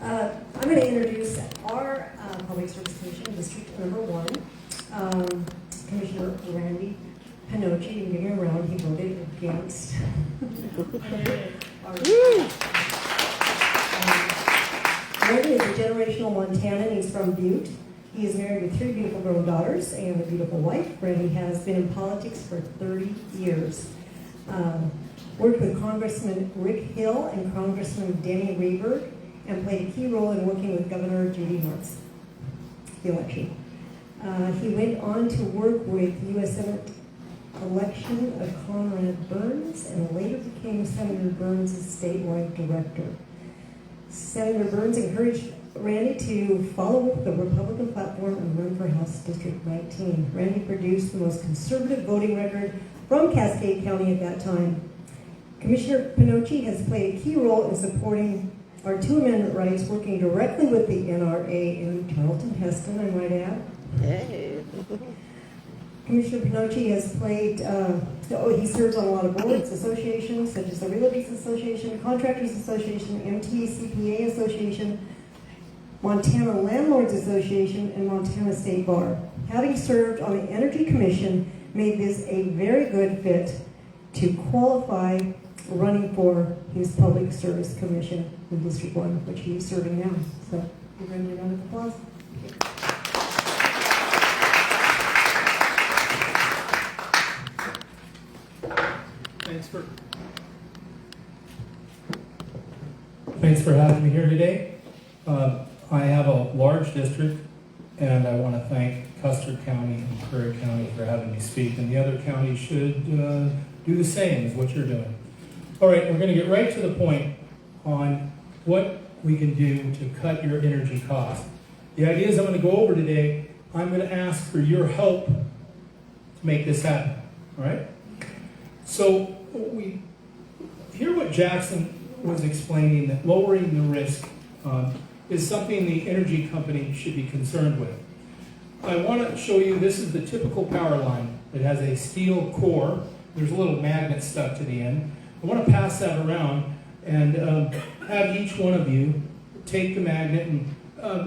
I'm going to introduce our Public Service Commission, District Number 1. Commissioner Randy Pinocci, you can give him a round, he voted against. Randy is a generational Montanan. He's from Butte. He is married with 3 beautiful grown daughters and a beautiful wife. Randy has been in politics for 30 years. Worked with Congressman Rick Hill and Congressman Danny Rayburg, and played a key role in working with Governor J.D. Vance, the election. He went on to work with U.S. Senate election of Conrad Burns, and later became Senator Burns' statewide director. Senator Burns encouraged Randy to follow the Republican platform and run for House District 19. Randy produced the most conservative voting record from Cascade County at that time. Commissioner Pinocci has played a key role in supporting our 2 amendment rights, working directly with the NRA and Charlton Heston, I might add. Hey. Commissioner Pinocci has played, he serves on a lot of boards, associations, such as the Realtors Association, Contractors Association, MTCPA Association, Montana Landlords Association, and Montana State Bar. Having served on the Energy Commission, made this a very good fit to qualify running for his Public Service Commission in District 1, which he is serving now. So, give him a round of applause. Thanks for having me here today. I have a large district, and I want to thank Custer County and Curry County for having me speak, and the other counties should do the same as what you're doing. All right, we're going to get right to the point on what we can do to cut your energy costs. The ideas I'm going to go over today, I'm going to ask for your help to make this happen. All right? So we hear what Jackson was explaining, that lowering the risk is something the energy company should be concerned with. I want to show you, this is the typical power line. It has a steel core. There's a little magnet stuck to the end. I want to pass that around and have each one of you take the magnet and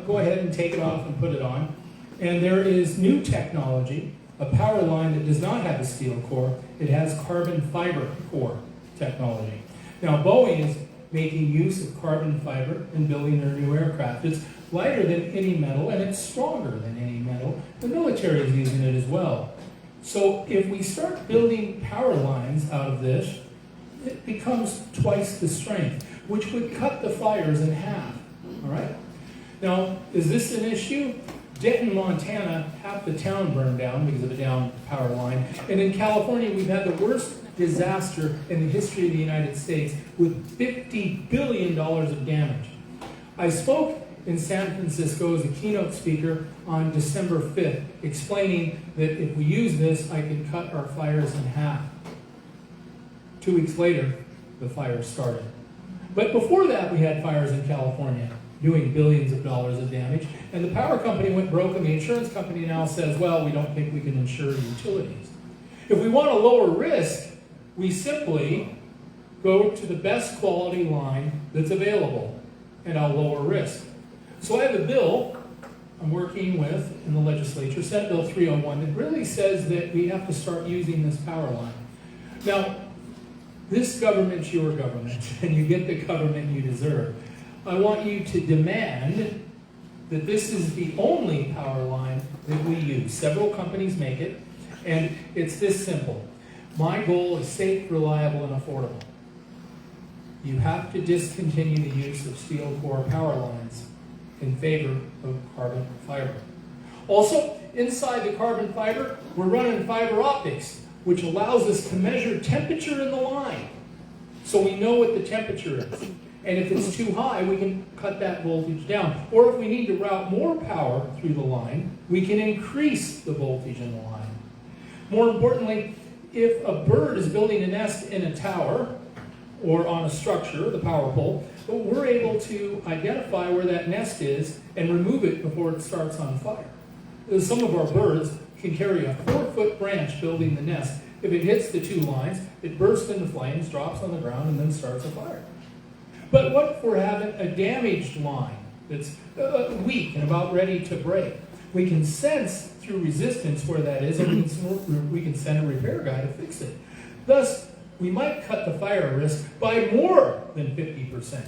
go ahead and take it off and put it on. And there is new technology, a power line that does not have a steel core. It has carbon fiber core technology. Now, Boeing is making use of carbon fiber in building their new aircraft. It's lighter than any metal, and it's stronger than any metal. The military is using it as well. So if we start building power lines out of this, it becomes twice the strength, which would cut the fires in half. All right? Now, is this an issue? Denton, Montana, half the town burned down because of a down power line. And in California, we've had the worst disaster in the history of the United States with $50 billion of damage. I spoke in San Francisco as a keynote speaker on December 5th, explaining that if we use this, I can cut our fires in half. 2 weeks later, the fires started. But before that, we had fires in California doing billions of dollars of damage, and the power company went broke, and the insurance company now says, well, we don't think we can insure utilities. If we want to lower risk, we simply go to the best quality line that's available, and I'll lower risk. So I have a bill I'm working with in the legislature, Senate Bill 301, that really says that we have to start using this power line. Now, this government's your government, and you get the government you deserve. I want you to demand that this is the only power line that we use. Several companies make it, and it's this simple. My goal is safe, reliable, and affordable. You have to discontinue the use of steel core power lines in favor of carbon fiber. Also, inside the carbon fiber, we're running fiber optics, which allows us to measure temperature in the line, so we know what the temperature is. And if it's too high, we can cut that voltage down. Or if we need to route more power through the line, we can increase the voltage in the line. More importantly, if a bird is building a nest in a tower or on a structure, the power pole, we're able to identify where that nest is and remove it before it starts on fire. Some of our birds can carry a 4-foot branch building the nest. If it hits the 2 lines, it bursts into flames, drops on the ground, and then starts a fire. But what if we're having a damaged line? that's weak and about ready to break. We can sense through resistance where that is, and we can send a repair guy to fix it. Thus, we might cut the fire risk by more than 50%.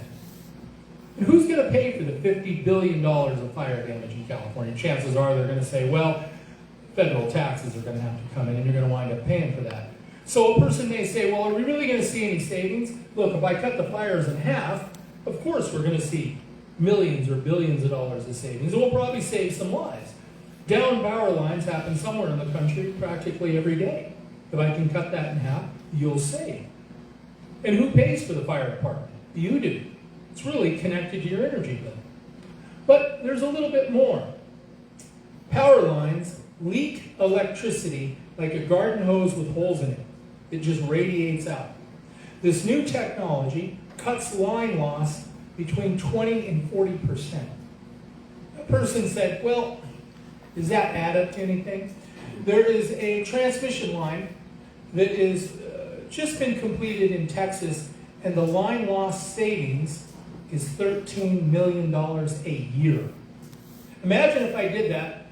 And who's going to pay for the $50 billion of fire damage in California? Chances are they're going to say, well, federal taxes are going to have to come in, and you're going to wind up paying for that. So a person may say, well, are we really going to see any savings? Look, if I cut the fires in half, of course we're going to see millions or billions of dollars of savings. And we'll probably save some lives. Down power lines happen somewhere in the country practically every day. If I can cut that in half, you'll save. And who pays for the fire department? You do. It's really connected to your energy bill. But there's a little bit more. Power lines leak electricity like a garden hose with holes in it. It just radiates out. This new technology cuts line loss between 20 and 40%. A person said, well, does that add up to anything? There is a transmission line that is just been completed in Texas, and the line loss savings is $13 million a year. Imagine if I did that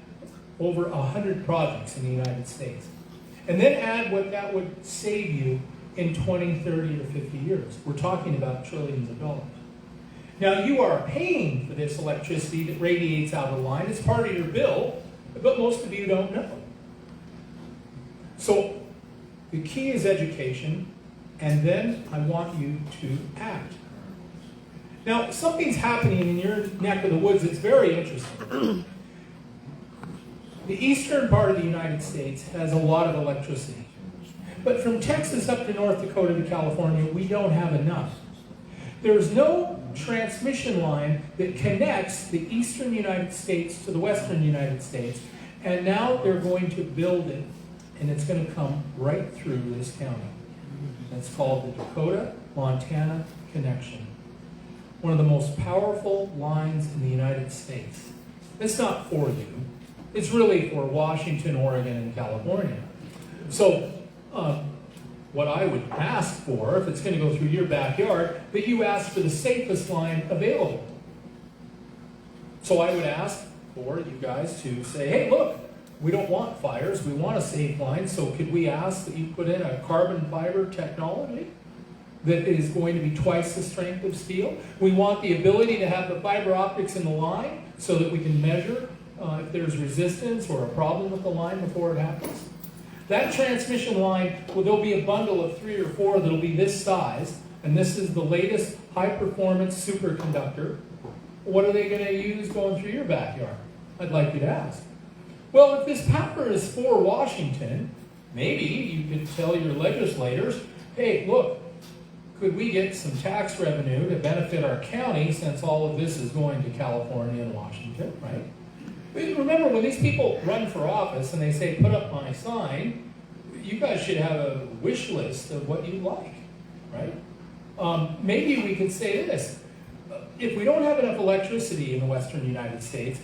over 100 projects in the United States. And then add what that would save you in 20, 30, or 50 years. We're talking about trillions of dollars. Now, you are paying for this electricity that radiates out of the line. It's part of your bill, but most of you don't know. So, the key is education, and then I want you to act. Now, something's happening in your neck of the woods that's very interesting. The eastern part of the United States has a lot of electricity. But from Texas up to North Dakota to California, we don't have enough. There's no transmission line that connects the eastern United States to the western United States. And now they're going to build it, and it's going to come right through this county. That's called the Dakota-Montana Connection. One of the most powerful lines in the United States. It's not for you. It's really for Washington, Oregon, and California. So what I would ask for, if it's going to go through your backyard, that you ask for the safest line available. So I would ask for you guys to say, hey, look, we don't want fires. We want a safe line. So could we ask that you put in a carbon fiber technology that is going to be twice the strength of steel? We want the ability to have the fiber optics in the line so that we can measure if there's resistance or a problem with the line before it happens. That transmission line, well, there'll be a bundle of 3 or 4 that'll be this size, and this is the latest high-performance superconductor. What are they going to use going through your backyard? I'd like you to ask. Well, if this power is for Washington, maybe you could tell your legislators, hey, look, could we get some tax revenue to benefit our county since all of this is going to California and Washington, right? Remember, when these people run for office and they say, put up my sign, you guys should have a wish list of what you like, right? Maybe we could say this. If we don't have enough electricity in the western United States,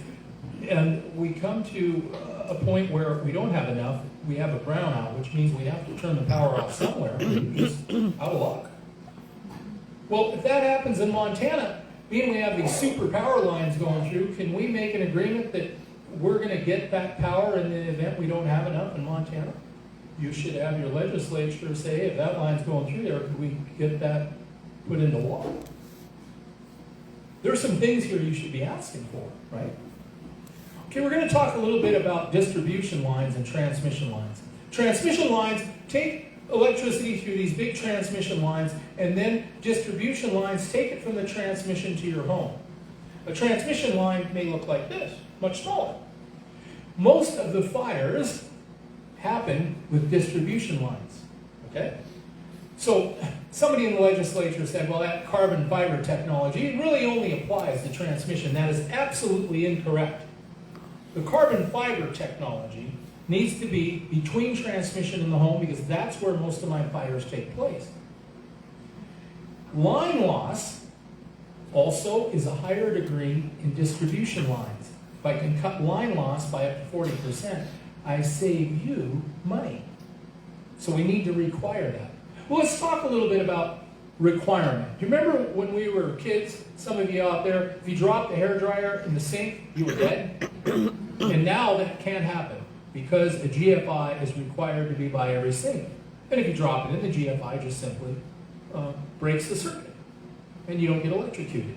and we come to a point where we don't have enough, we have a brownout, which means we have to turn the power off somewhere. We're just out of luck. Well, if that happens in Montana, being we have these super power lines going through, can we make an agreement that we're going to get that power in the event we don't have enough in Montana? You should have your legislature say, hey, if that line's going through there, could we get that put into law? There's some things here you should be asking for, right? Okay, we're going to talk a little bit about distribution lines and transmission lines. Transmission lines take electricity through these big transmission lines, and then distribution lines take it from the transmission to your home. A transmission line may look like this, much smaller. Most of the fires happen with distribution lines, okay? So somebody in the legislature said, well, that carbon fiber technology, it really only applies to transmission. That is absolutely incorrect. The carbon fiber technology needs to be between transmission and the home because that's where most of my fires take place. Line loss also is a higher degree in distribution lines. If I can cut line loss by up to 40%, I save you money. So we need to require that. Well, let's talk a little bit about requirement. Do you remember when we were kids some of you out there, if you dropped the hairdryer in the sink, you were dead. And now that can't happen because a GFI is required to be by every sink. And if you drop it in, the GFI just simply breaks the circuit and you don't get electrocuted.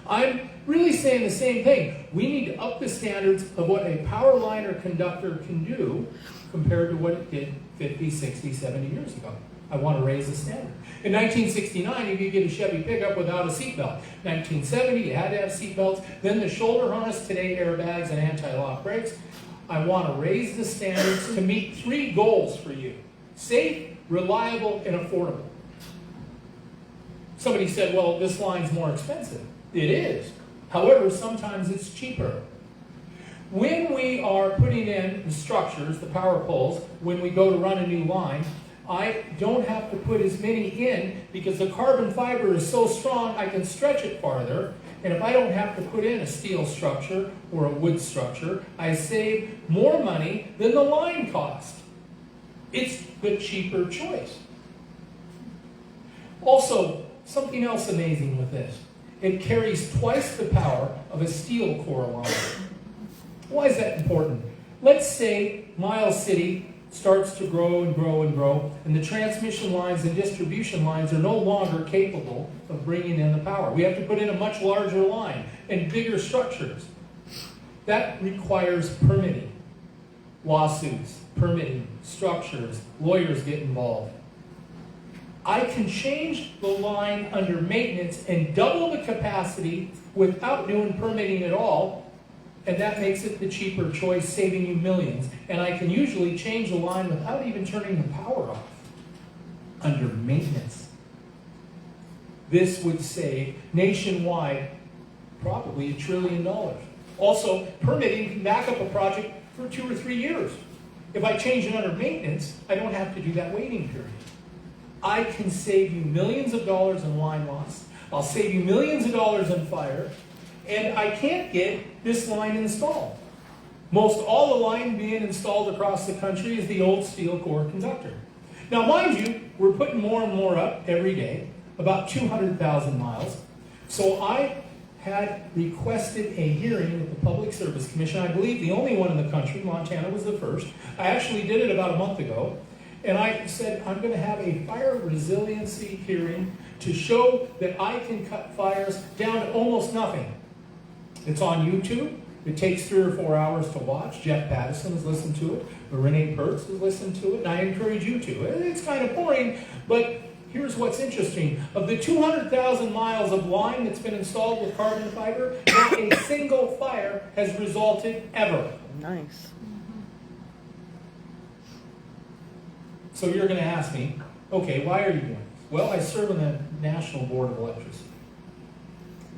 I'm really saying the same thing. We need to up the standards of what a power line or conductor can do compared to what it did 50, 60, 70 years ago. I want to raise the standard. In 1969, you could get a Chevy pickup without a seatbelt. 1970, you had to have seatbelts. Then the shoulder harness, today airbags and anti-lock brakes. I want to raise the standards to meet 3 goals for you. Safe, reliable, and affordable. Somebody said, well, this line's more expensive. It is. However, sometimes it's cheaper. When we are putting in the structures, the power poles, when we go to run a new line, I don't have to put as many in because the carbon fiber is so strong I can stretch it farther. And if I don't have to put in a steel structure or a wood structure, I save more money than the line cost. It's the cheaper choice. Also, something else amazing with this. It carries twice the power of a steel core line. Why is that important? Let's say Miles City starts to grow and grow and grow, and the transmission lines and distribution lines are no longer capable of bringing in the power. We have to put in a much larger line and bigger structures. That requires permitting, lawsuits, permitting, structures, lawyers get involved. I can change the line under maintenance and double the capacity without doing permitting at all, and that makes it the cheaper choice, saving you millions. And I can usually change the line without even turning the power off under maintenance. This would save nationwide probably $1 trillion. Also, permitting can back up a project for 2 or 3 years. If I change it under maintenance, I don't have to do that waiting period. I can save you millions of dollars in line loss. I'll save you millions of dollars in fire. And I can't get this line installed. Most all the line being installed across the country is the old steel core conductor. Now, mind you, we're putting more and more up every day, about 200,000 miles. So I had requested a hearing with the Public Service Commission. I believe the only one in the country. Montana was the first. I actually did it about a month ago. And I said, I'm going to have a fire resiliency hearing to show that I can cut fires down to almost nothing. It's on YouTube. It takes 3 or 4 hours to watch. Jeff Pattison has listened to it. Renee Pertz has listened to it. And I encourage you to. It's kind of boring, but here's what's interesting. Of the 200,000 miles of line that's been installed with carbon fiber, not a single fire has resulted ever. Nice. So you're going to ask me, okay, why are you doing this? Well, I serve on the National Board of Electricity.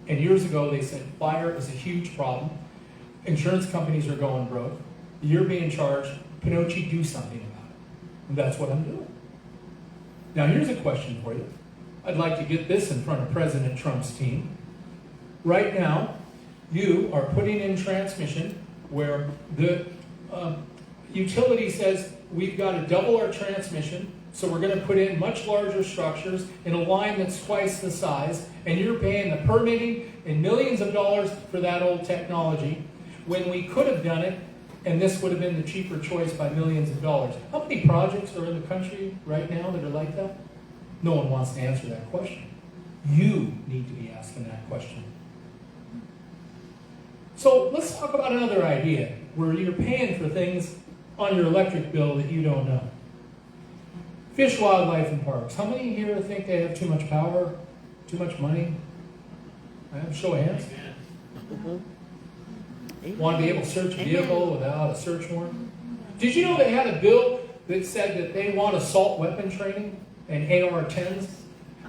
And years ago, they said fire is a huge problem. Insurance companies are going broke. You're being charged. Pinocci, do something about it. And that's what I'm doing. Now, here's a question for you. I'd like to get this in front of President Trump's team. Right now, you are putting in transmission where the utility says we've got to double our transmission, so we're going to put in much larger structures in a line that's twice the size, and you're paying the permitting and millions of dollars for that old technology when we could have done it, and this would have been the cheaper choice by millions of dollars. How many projects are in the country right now that are like that? No one wants to answer that question. You need to be asking that question. So let's talk about another idea where you're paying for things on your electric bill that you don't know. Fish, wildlife, and parks. How many here think they have too much power, too much money? Show of hands. Want to be able to search a vehicle without a search warrant? Did you know they had a bill that said that they want assault weapon training and AR-10s?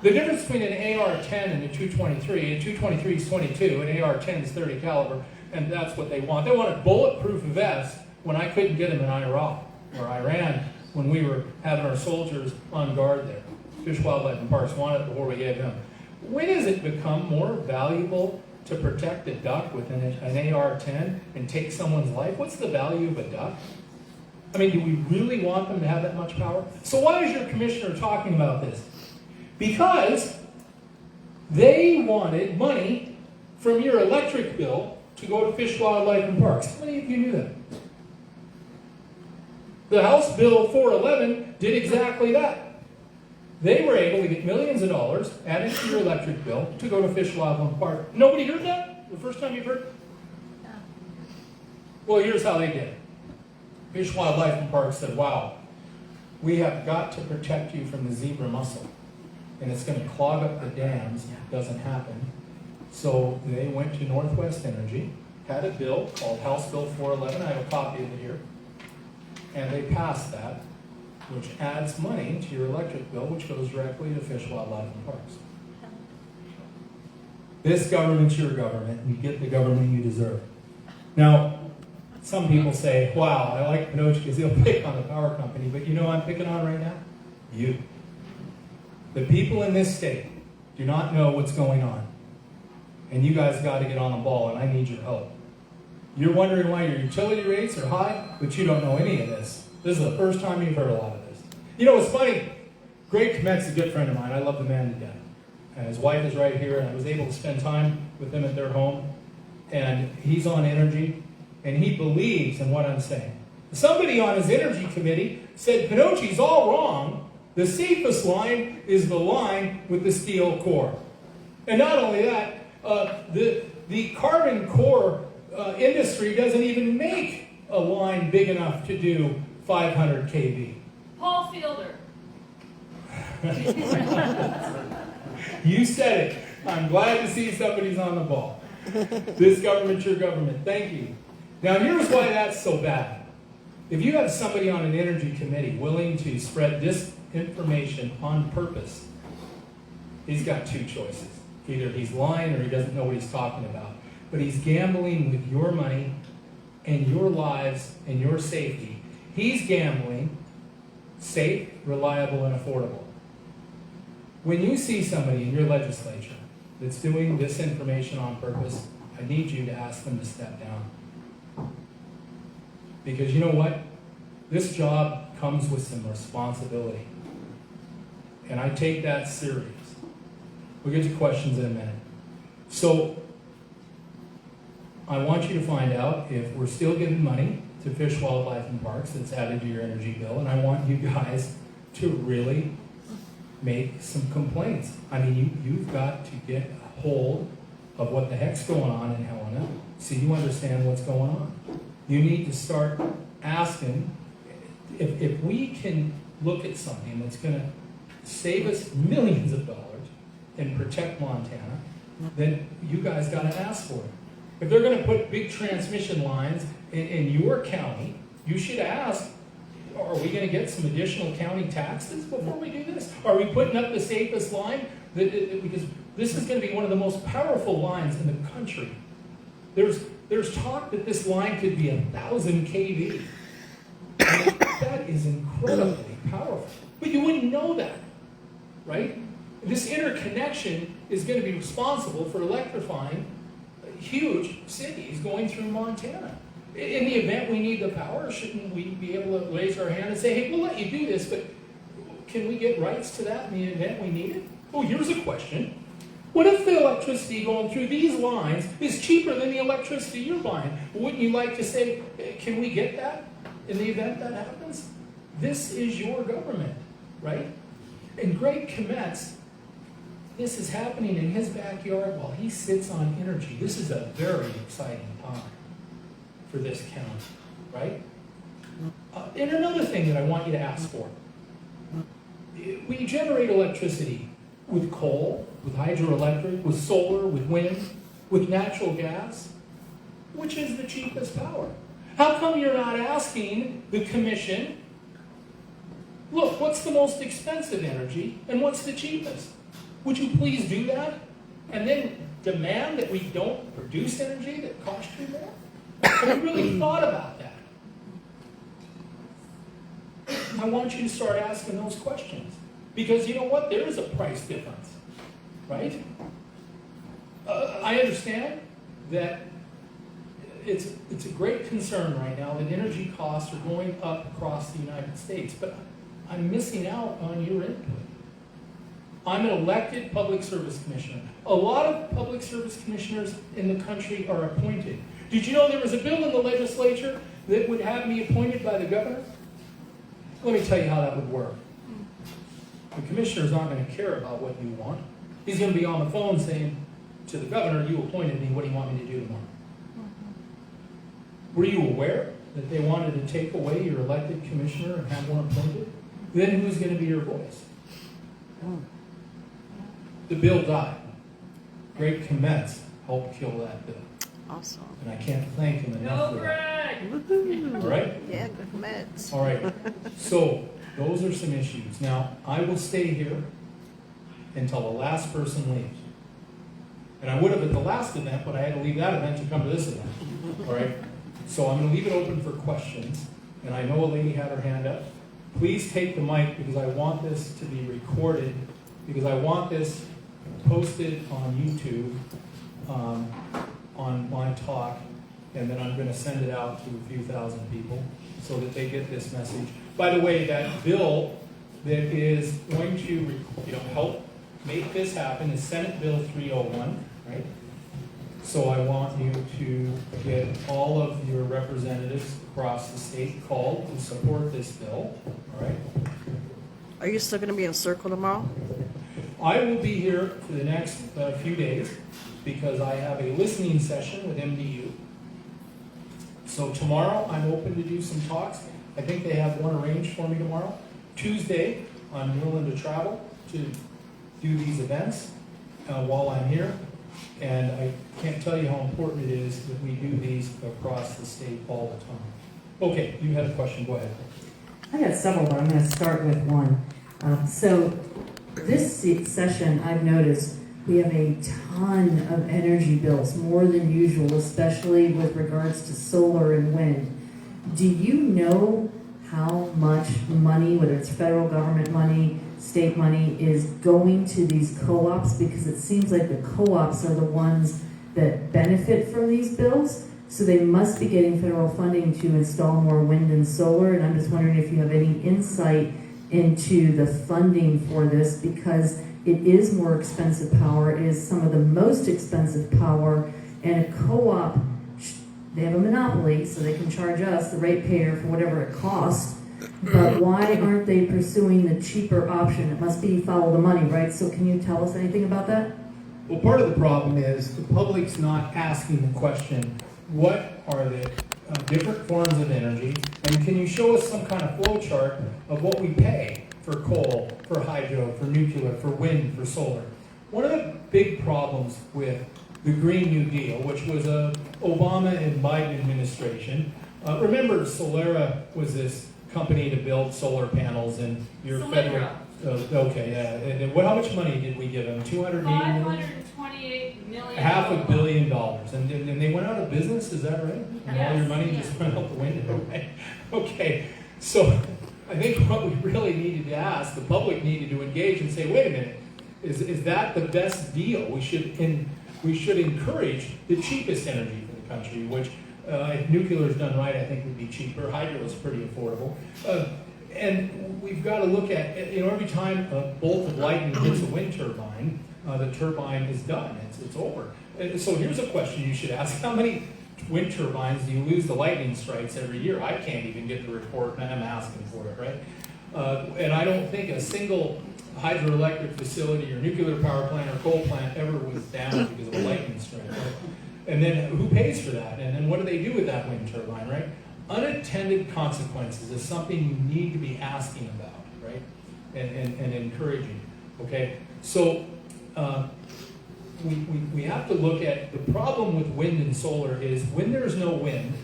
The difference between an AR-10 and a 223, a 223 is 22, an AR-10 is 30 caliber, and that's what they want. They wanted bulletproof vests when I couldn't get them in Iraq or Iran when we were having our soldiers on guard there. Fish, Wildlife, and Parks wanted it before we gave them. When has it become more valuable to protect a duck with an AR-10 and take someone's life? What's the value of a duck? I mean, do we really want them to have that much power? So why is your commissioner talking about this? Because they wanted money from your electric bill to go to Fish, Wildlife, and Parks. How many of you knew that? The House Bill 411 did exactly that. They were able to get millions of dollars added to your electric bill to go to Fish, Wildlife, and Parks. Nobody heard that? The first time you've heard it? No. Well, here's how they did it. Fish, Wildlife, and Parks said, wow, we have got to protect you from the zebra mussel. And it's going to clog up the dams. It doesn't happen. So they went to Northwest Energy, had a bill called House Bill 411. I have a copy of it here. And they passed that, which adds money to your electric bill, which goes directly to Fish, Wildlife, and Parks. This government's your government. You get the government you deserve. Now, some people say, wow, I like Pinocci because he'll pick on the power company, but you know who I'm picking on right now? You. The people in this state do not know what's going on. And you guys got to get on the ball, and I need your help. You're wondering why your utility rates are high, but you don't know any of this. This is the first time you've heard a lot of this. You know, it's funny. Greg Komet's a good friend of mine. I love the man to death. And his wife is right here, and I was able to spend time with them at their home. And he's on energy, and he believes in what I'm saying. Somebody on his energy committee said, Pinocci's all wrong. The safest line is the line with the steel core. And not only that, the carbon core industry doesn't even make a line big enough to do 500 kV. Paul Fielder. You said it. I'm glad to see somebody's on the ball. This government's your government. Thank you. Now here's why that's so bad. If you have somebody on an energy committee willing to spread disinformation on purpose, he's got two choices. Either he's lying or he doesn't know what he's talking about. But he's gambling with your money and your lives and your safety. He's gambling safe, reliable, and affordable. When you see somebody in your legislature that's doing disinformation on purpose, I need you to ask them to step down. Because you know what? This job comes with some responsibility. And I take that serious. We'll get to questions in a minute. So, I want you to find out if we're still giving money to Fish, Wildlife, and Parks that's added to your energy bill, and I want you guys to really make some complaints. I mean, you've got to get a hold of what the heck's going on in Helena so you understand what's going on. You need to start asking, if we can look at something that's going to save us millions of dollars and protect Montana, then you guys got to ask for it. If they're going to put big transmission lines in your county, you should ask, are we going to get some additional county taxes before we do this? Are we putting up the safest line? Because this is going to be one of the most powerful lines in the country. There's talk that this line could be 1,000 kV. I mean, that is incredibly powerful. But you wouldn't know that, right? This interconnection is going to be responsible for electrifying huge cities going through Montana. In the event we need the power, shouldn't we be able to raise our hand and say, hey, we'll let you do this, but can we get rights to that in the event we need it? Oh, here's a question. What if the electricity going through these lines is cheaper than the electricity you're buying? Wouldn't you like to say, can we get that in the event that happens? This is your government, right? And Greg Komet's, this is happening in his backyard while he sits on energy. This is a very exciting time for this county, right? And another thing that I want you to ask for. We generate electricity with coal, with hydroelectric, with solar, with wind, with natural gas. Which is the cheapest power? How come you're not asking the commission, look, what's the most expensive energy and what's the cheapest? Would you please do that? And then demand that we don't produce energy that costs you more? Have you really thought about that? I want you to start asking those questions. Because you know what? There is a price difference, right? I understand that it's a great concern right now that energy costs are going up across the United States, but I'm missing out on your input. I'm an elected public service commissioner. A lot of public service commissioners in the country are appointed. Did you know there was a bill in the legislature that would have me appointed by the governor? Let me tell you how that would work. The commissioner's not going to care about what you want. He's going to be on the phone saying to the governor, you appointed me, what do you want me to do tomorrow? Were you aware that they wanted to take away your elected commissioner and have one appointed? Then who's going to be your voice? The bill died. Greg Kometz helped kill that bill. Awesome. And I can't thank him enough for that. Woohoo. All right? Yeah, good meds. All right. So those are some issues. Now, I will stay here until the last person leaves. And I would have at the last event, but I had to leave that event to come to this event. All right? So I'm going to leave it open for questions. And I know a lady had her hand up. Please take the mic because I want this to be recorded, because I want this posted on YouTube, on my talk, and then I'm going to send it out to a few thousand people so that they get this message. By the way, that bill that is going to help make this happen is Senate Bill 301, right? So I want you to get all of your representatives across the state called to support this bill, all right? Are you still going to be in Circle tomorrow? I will be here for the next few days because I have a listening session with MDU. So tomorrow I'm open to do some talks. I think they have one arranged for me tomorrow. Tuesday, I'm willing to travel to do these events while I'm here. And I can't tell you how important it is that we do these across the state all the time. Okay, you had a question, go ahead. I got several, but I'm going to start with one. So this session, I've noticed we have a ton of energy bills, more than usual, especially with regards to solar and wind. Do you know how much money, whether it's federal government money, state money, is going to these co-ops? Because it seems like the co-ops are the ones that benefit from these bills, so they must be getting federal funding to install more wind and solar, and I'm just wondering if you have any insight into the funding for this, because it is more expensive power, it is some of the most expensive power, and a co-op, they have a monopoly, so they can charge us, the ratepayer, for whatever it costs. But why aren't they pursuing the cheaper option? It must be follow the money, right? So can you tell us anything about that? Well, part of the problem is the public's not asking the question, what are the different forms of energy, and can you show us some kind of flow chart of what we pay for coal, for hydro, for nuclear, for wind, for solar? One of the big problems with the Green New Deal, which was a Obama and Biden administration, remember Solera was this company to build solar panels, and your federal. Okay, yeah. And how much money did we give them? $280 million? $528 million. $500 million. And they went out of business, is that right? And all your money just went out the window, right? Okay, so I think what we really needed to ask, the public needed to engage and say, wait a minute, is that the best deal? We should encourage the cheapest energy for the country, which if nuclear is done right, I think would be cheaper. Hydro is pretty affordable. And we've got to look at, every time a bolt of lightning hits a wind turbine, the turbine is done. It's over. And so here's a question you should ask. How many wind turbines do you lose to lightning strikes every year? I can't even get the report, and I'm asking for it, right? And I don't think a single hydroelectric facility or nuclear power plant or coal plant ever was down because of a lightning strike. Right? And then who pays for that? And then what do they do with that wind turbine, right? Unintended consequences is something you need to be asking about, right? And encouraging, okay? So we have to look at the problem with wind and solar is when there's no wind,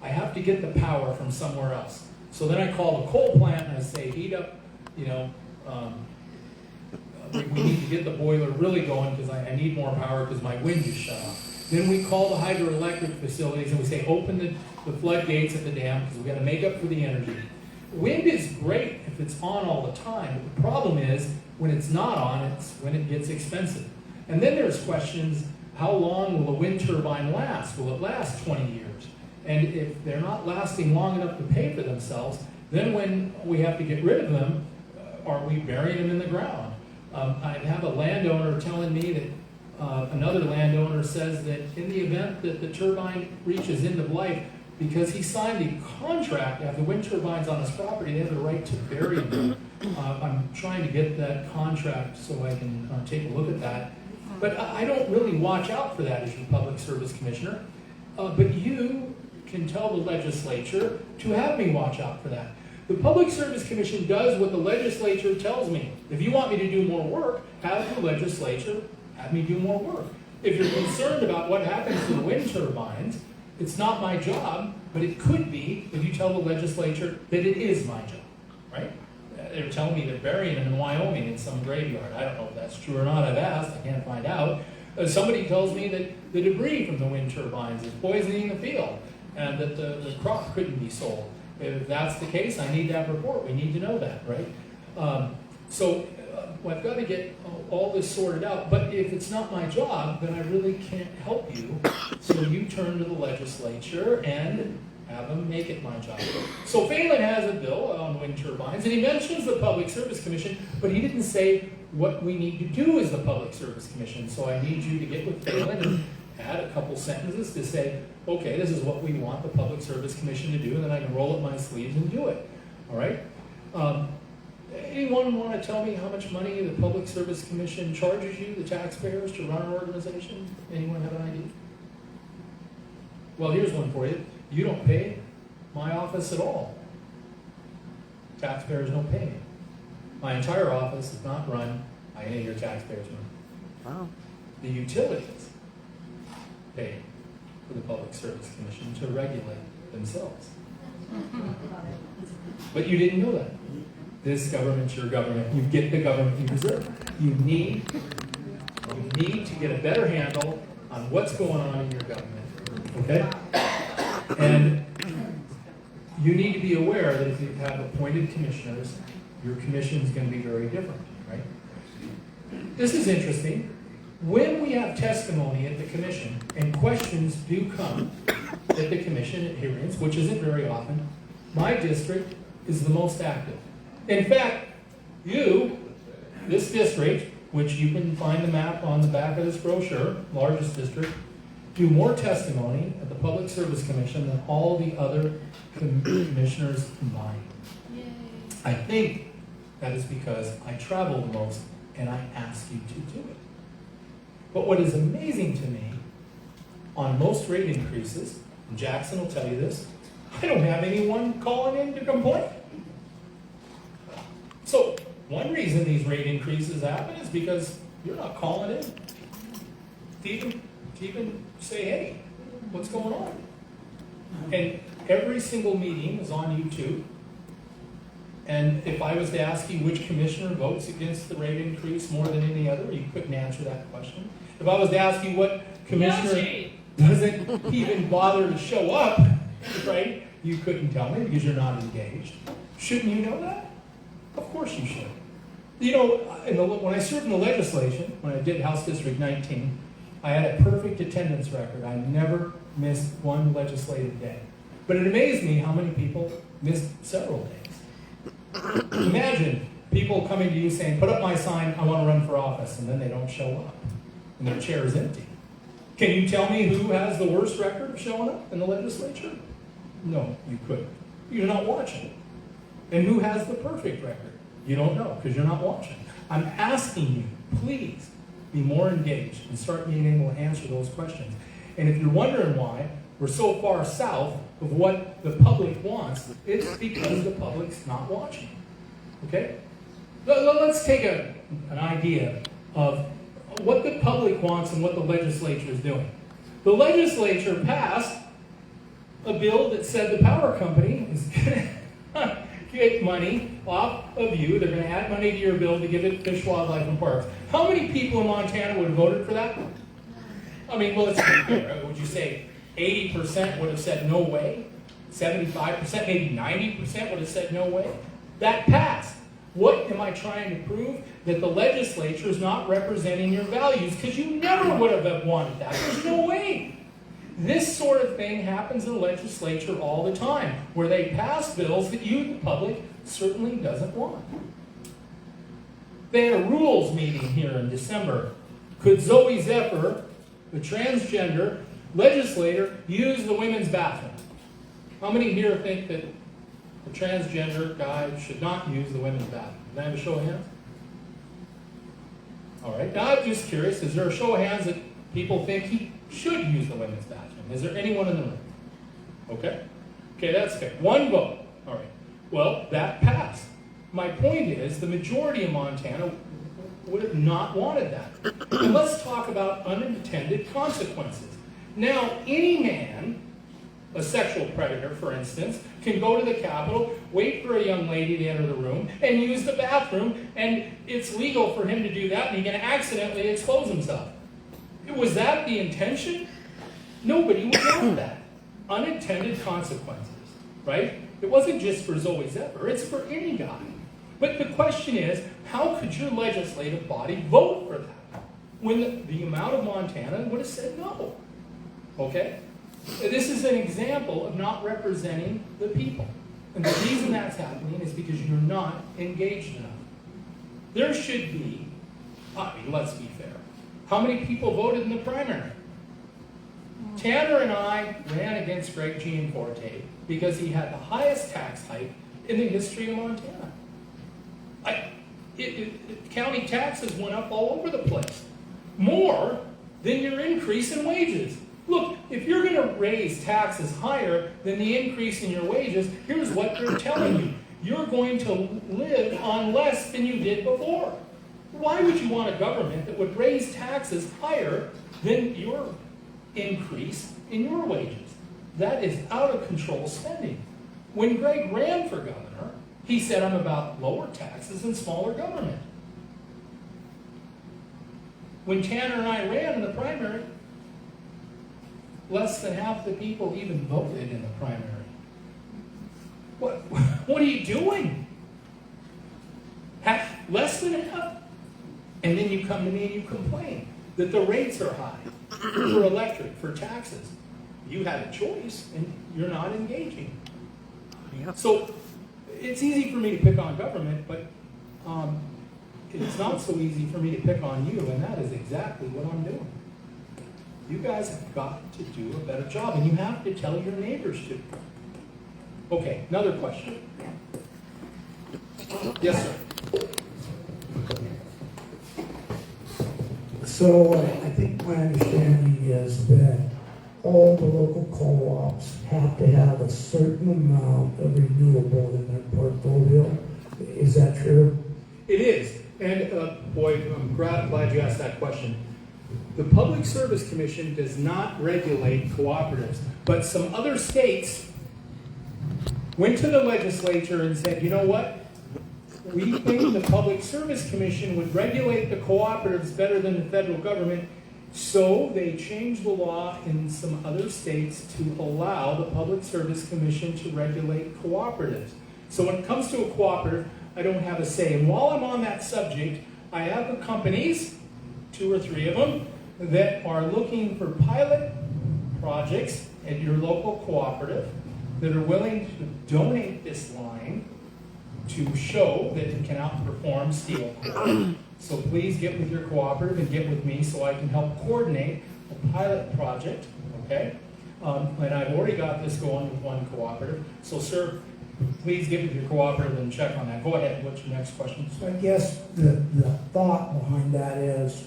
I have to get the power from somewhere else. So then I call the coal plant and I say, heat up, we need to get the boiler really going because I need more power because my wind is shut off. Then we call the hydroelectric facilities and we say, open the floodgates at the dam because we've got to make up for the energy. Wind is great if it's on all the time, but the problem is when it's not on, it's when it gets expensive. And then there's questions, how long will a wind turbine last? Will it last 20 years? And if they're not lasting long enough to pay for themselves, then when we have to get rid of them, are we burying them in the ground? I have a landowner telling me that another landowner says that in the event that the turbine reaches end of life, because he signed a contract to have the wind turbines on his property, they have the right to bury them. I'm trying to get that contract so I can take a look at that. But I don't really watch out for that as your public service commissioner. But you can tell the legislature to have me watch out for that. The Public Service Commission does what the legislature tells me. If you want me to do more work, have the legislature have me do more work. If you're concerned about what happens to the wind turbines, it's not my job, but it could be if you tell the legislature that it is my job, right? They're telling me they're burying them in Wyoming in some graveyard. I don't know if that's true or not. I've asked. I can't find out. Somebody tells me that the debris from the wind turbines is poisoning the field and that the crop couldn't be sold. If that's the case, I need that report. We need to know that, right? So I've got to get all this sorted out. But if it's not my job, then I really can't help you. So you turn to the legislature and have them make it my job. So Phelan has a bill on wind turbines, and he mentions the Public Service Commission, but he didn't say what we need to do as the Public Service Commission. So I need you to get with Phelan and add a couple sentences to say, okay, this is what we want the Public Service Commission to do, and then I can roll up my sleeves and do it. All right? Anyone want to tell me how much money the Public Service Commission charges you, the taxpayers, to run our organization? Anyone have an idea? Well, here's one for you. You don't pay my office at all. Taxpayers don't pay me. My entire office is not run by any of your taxpayers' money. Wow. The utilities pay for the Public Service Commission to regulate themselves. But you didn't know that. This government's your government. You get the government you deserve. You need to get a better handle on what's going on in your government. Okay? And you need to be aware that if you have appointed commissioners, your commission is going to be very different, right? This is interesting. When we have testimony at the commission and questions do come at the commission at hearings, which isn't very often, my district is the most active. In fact, this district, which you can find the map on the back of this brochure, largest district, do more testimony at the Public Service Commission than all the other commissioners combined. Yay. I think that is because I travel the most and I ask you to do it. But what is amazing to me, on most rate increases, and Jackson will tell you this, I don't have anyone calling in to complain. So one reason these rate increases happen is because you're not calling in to even say, hey, what's going on? And every single meeting is on YouTube. And if I was to ask you which commissioner votes against the rate increase more than any other, you couldn't answer that question. If I was to ask you what commissioner doesn't even bother to show up, right, you couldn't tell me because you're not engaged. Shouldn't you know that? Of course you should. You know, when I served in the legislation, when I did House District 19, I had a perfect attendance record. I never missed one legislative day. But it amazed me how many people missed several days. Imagine people coming to you saying, put up my sign, I want to run for office, and then they don't show up, and their chair is empty. Can you tell me who has the worst record of showing up in the legislature? No, you couldn't. You're not watching. And who has the perfect record? You don't know, because you're not watching. I'm asking you, please, be more engaged and start being able to answer those questions. And if you're wondering why we're so far south of what the public wants, it's because the public's not watching. Okay? Let's take an idea of what the public wants and what the legislature is doing. The legislature passed a bill that said the power company is going to get money off of you. They're going to add money to your bill to give it Fish, Wildlife, and Parks. How many people in Montana would have voted for that? I mean, well, let's be fair. Would you say 80% would have said no way? 75%, maybe 90% would have said no way? That passed. What am I trying to prove? That the legislature is not representing your values, because you never would have wanted that. There's no way. This sort of thing happens in the legislature all the time, where they pass bills that you, the public, certainly doesn't want. They had a rules meeting here in December. Could Zoe Zephyr, the transgender legislator, use the women's bathroom? How many here think that a transgender guy should not use the women's bathroom? Can I have a show of hands? All right. Now I'm just curious, is there a show of hands that people think he should use the women's bathroom? Is there anyone in the room? Okay. Okay, that's fair. One vote. All right. Well, that passed. My point is, the majority of Montana would have not wanted that. And let's talk about unintended consequences. Now, any man, a sexual predator, for instance, can go to the Capitol, wait for a young lady to enter the room, and use the bathroom, and it's legal for him to do that, and he can accidentally expose himself. Was that the intention? Nobody would want that. Unintended consequences, right? It wasn't just for Zoe Zephyr, it's for any guy. But the question is, how could your legislative body vote for that when the amount of Montana would have said no? Okay? This is an example of not representing the people. And the reason that's happening is because you're not engaged enough. There should be, let's be fair, how many people voted in the primary? Tanner and I ran against Greg Gianforte because he had the highest tax hike in the history of Montana. County taxes went up all over the place. More than your increase in wages. Look, if you're going to raise taxes higher than the increase in your wages, here's what they're telling you. You're going to live on less than you did before. Why would you want a government that would raise taxes higher than your increase in your wages? That is out of control spending. When Greg ran for governor, he said, I'm about lower taxes and smaller government. When Tanner and I ran in the primary, less than half the people even voted in the primary. What are you doing? Less than half? And then you come to me and you complain that the rates are high for electric, for taxes. You had a choice and you're not engaging. Yep. So it's easy for me to pick on government, but it's not so easy for me to pick on you, and that is exactly what I'm doing. You guys have got to do a better job, and you have to tell your neighbors to. Okay, another question. Yes, sir. So I think my understanding is that all the local co-ops have to have a certain amount of renewable in their portfolio. Is that true? It is. And boy, I'm glad you asked that question. The Public Service Commission does not regulate cooperatives, but some other states went to the legislature and said, you know what? We think the Public Service Commission would regulate the cooperatives better than the federal government, so they changed the law in some other states to allow the Public Service Commission to regulate cooperatives. So when it comes to a cooperative, I don't have a say. And while I'm on that subject, I have companies, 2 or 3 of them, that are looking for pilot projects at your local cooperative that are willing to donate this line to show that it can outperform steel core. So please get with your cooperative and get with me so I can help coordinate a pilot project, okay? And I've already got this going with one cooperative. So sir, please get with your cooperative and check on that. Go ahead, what's your next question? So I guess the thought behind that is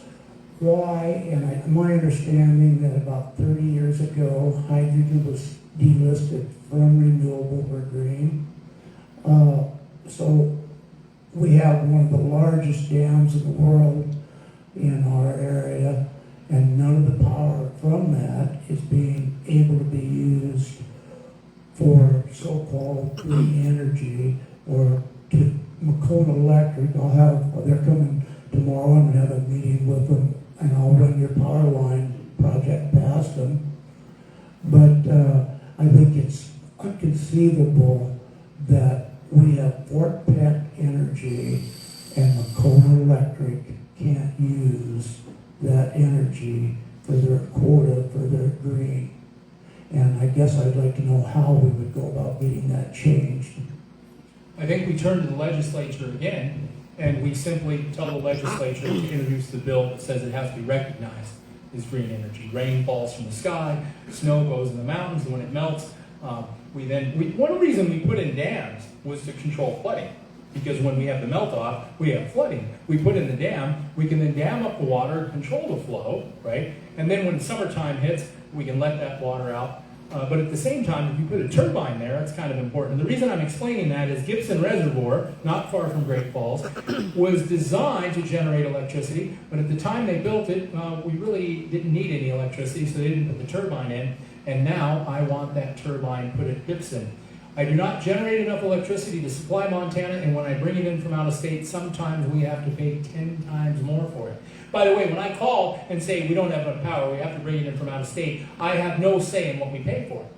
why, and my understanding that about 30 years ago, hydrogen was delisted from renewable or green. So we have one of the largest dams in the world in our area, and none of the power from that is being able to be used for so-called green energy or to Makona Electric. They're coming tomorrow. I'm going to have a meeting with them, and I'll run your power line project past them. But I think it's inconceivable that we have Fort Peck Energy and Makona Electric can't use that energy for their quota for their green. And I guess I'd like to know how we would go about getting that changed. I think we turn to the legislature again And we simply tell the legislature to introduce the bill that says it has to be recognized as green energy. Rain falls from the sky, snow goes in the mountains, and when it melts, one reason we put in dams was to control flooding. Because when we have the melt off, we have flooding. We put in the dam, we can then dam up the water, control the flow, right? And then when summertime hits, we can let that water out. But at the same time, if you put a turbine there, it's kind of important. The reason I'm explaining that is Gibson Reservoir, not far from Great Falls, was designed to generate electricity, but at the time they built it, we really didn't need any electricity, so they didn't put the turbine in. And now I want that turbine put at Gibson. I do not generate enough electricity to supply Montana, and when I bring it in from out of state, sometimes we have to pay 10 times more for it. By the way, when I call and say we don't have enough power, we have to bring it in from out of state, I have no say in what we pay for it.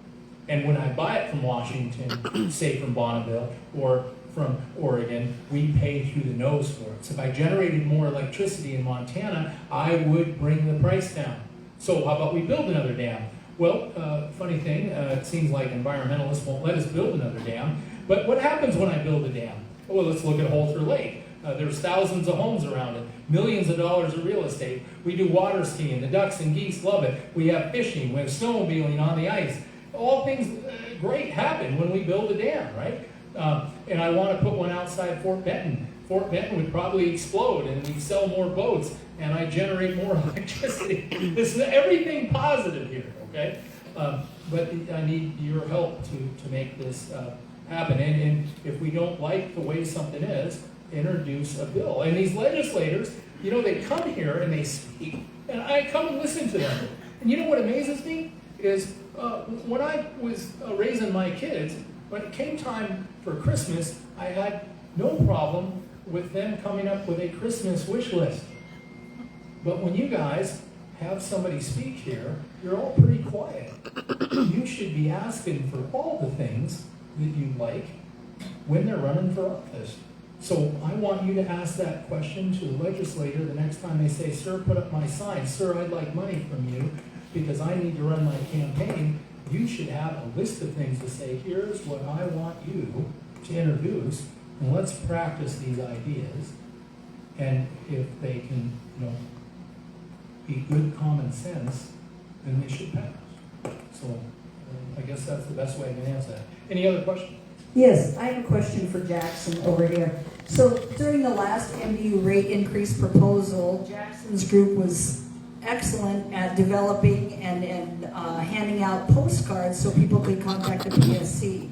And when I buy it from Washington, say from Bonneville, or from Oregon, we pay through the nose for it. So if I generated more electricity in Montana, I would bring the price down. So how about we build another dam? Well, funny thing, it seems like environmentalists won't let us build another dam. But what happens when I build a dam? Well, let's look at Holter Lake. There's thousands of homes around it, millions of dollars of real estate. We do water skiing. The ducks and geese love it. We have fishing. We have snowmobiling on the ice. All things great happen when we build a dam, right? And I want to put one outside Fort Benton. Fort Benton would probably explode, and we'd sell more boats, and I generate more electricity. This is everything positive here, okay? But I need your help to make this happen. And if we don't like the way something is, introduce a bill. And these legislators, you know, they come here and they speak, and I come and listen to them. And you know what amazes me is when I was raising my kids, when it came time for Christmas, I had no problem with them coming up with a Christmas wish list. But when you guys have somebody speak here, you're all pretty quiet. You should be asking for all the things that you like when they're running for office. So I want you to ask that question to the legislator the next time they say, "Sir, put up my sign. Sir, I'd like money from you because I need to run my campaign." You should have a list of things to say, "Here's what I want you to introduce, and let's practice these ideas." And if they can, you know, be good common sense, then they should pass. So I guess that's the best way I can answer that. Any other questions? Yes, I have a question for Jackson over here. So during the last MDU rate increase proposal, Jackson's group was excellent at developing and handing out postcards so people could contact the PSC.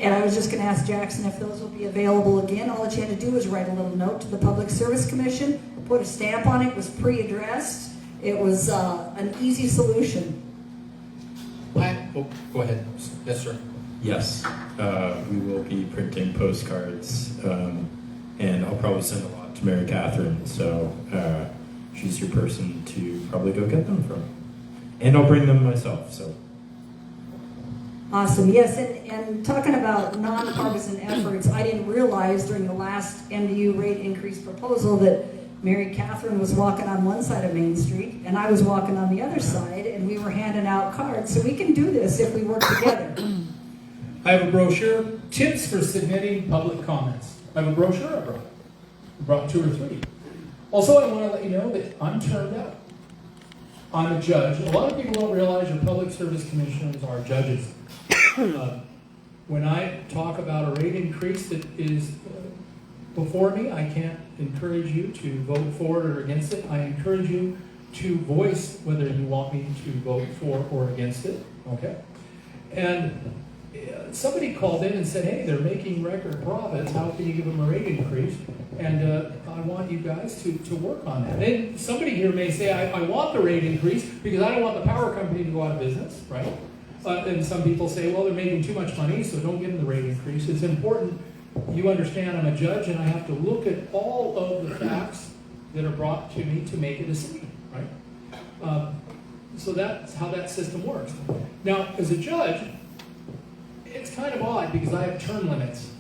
And I was just going to ask Jackson if those will be available again. All that you had to do was write a little note to the Public Service Commission, put a stamp on it, it was pre-addressed. It was an easy solution. Go ahead. Yes, sir. Yes, we will be printing postcards, and I'll probably send a lot to Mary Catherine, so she's your person to probably go get them from. And I'll bring them myself, so. Awesome, yes, and talking about nonpartisan efforts, I didn't realize during the last MDU rate increase proposal that Mary Catherine was walking on one side of Main Street, and I was walking on the other side, and we were handing out cards, so we can do this if we work together. I have a brochure, tips for submitting public comments. I have a brochure I brought 2 or 3. Also, I want to let you know that I'm termed out. I'm a judge. A lot of people don't realize your public service commissioners are judges. When I talk about a rate increase that is before me, I can't encourage you to vote for it or against it. I encourage you to voice whether you want me to vote for or against it, okay? And somebody called in and said, "Hey, they're making record profits. How can you give them a rate increase?" And I want you guys to work on that. And somebody here may say, I want the rate increase because I don't want the power company to go out of business, right? And some people say, well, they're making too much money, so don't give them the rate increase. It's important you understand I'm a judge and I have to look at all of the facts that are brought to me to make a decision, right? So that's how that system works. Now, as a judge, it's kind of odd because I have term limits.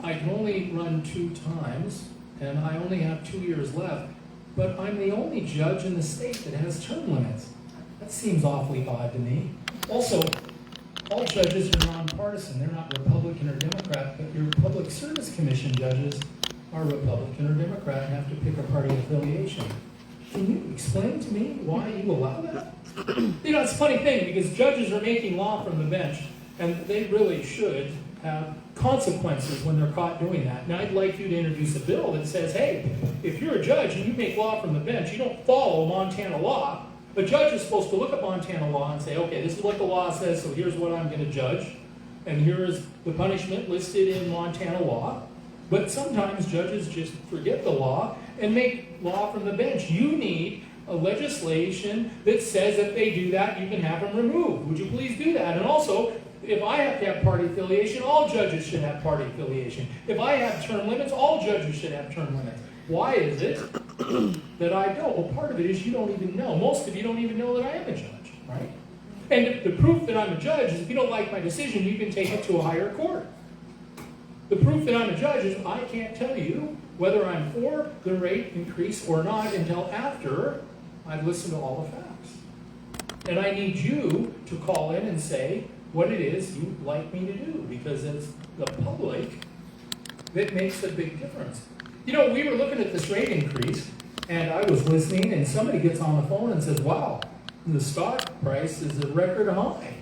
I can only run 2 times, and I only have 2 years left, but I'm the only judge in the state that has term limits. That seems awfully odd to me. Also, all judges are nonpartisan. They're not Republican or Democrat, but your Public Service Commission judges are Republican or Democrat and have to pick a party affiliation. Can you explain to me why you allow that? You know, it's a funny thing because judges are making law from the bench, and they really should have consequences when they're caught doing that. Now, I'd like you to introduce a bill that says, hey, if you're a judge and you make law from the bench, you don't follow Montana law. A judge is supposed to look at Montana law and say, okay, this is what the law says, so here's what I'm going to judge, and here is the punishment listed in Montana law. But sometimes judges just forget the law and make law from the bench. You need a legislation that says if they do that, you can have them removed. Would you please do that? And also, if I have to have party affiliation, all judges should have party affiliation. If I have term limits, all judges should have term limits. Why is it that I don't? Well, part of it is you don't even know. Most of you don't even know that I am a judge, right? And the proof that I'm a judge is if you don't like my decision, you can take it to a higher court. The proof that I'm a judge is I can't tell you whether I'm for the rate increase or not until after I've listened to all the facts. And I need you to call in and say what it is you'd like me to do, because it's the public that makes a big difference. You know, we were looking at this rate increase, and I was listening, and somebody gets on the phone and says, wow, the stock price is a record high.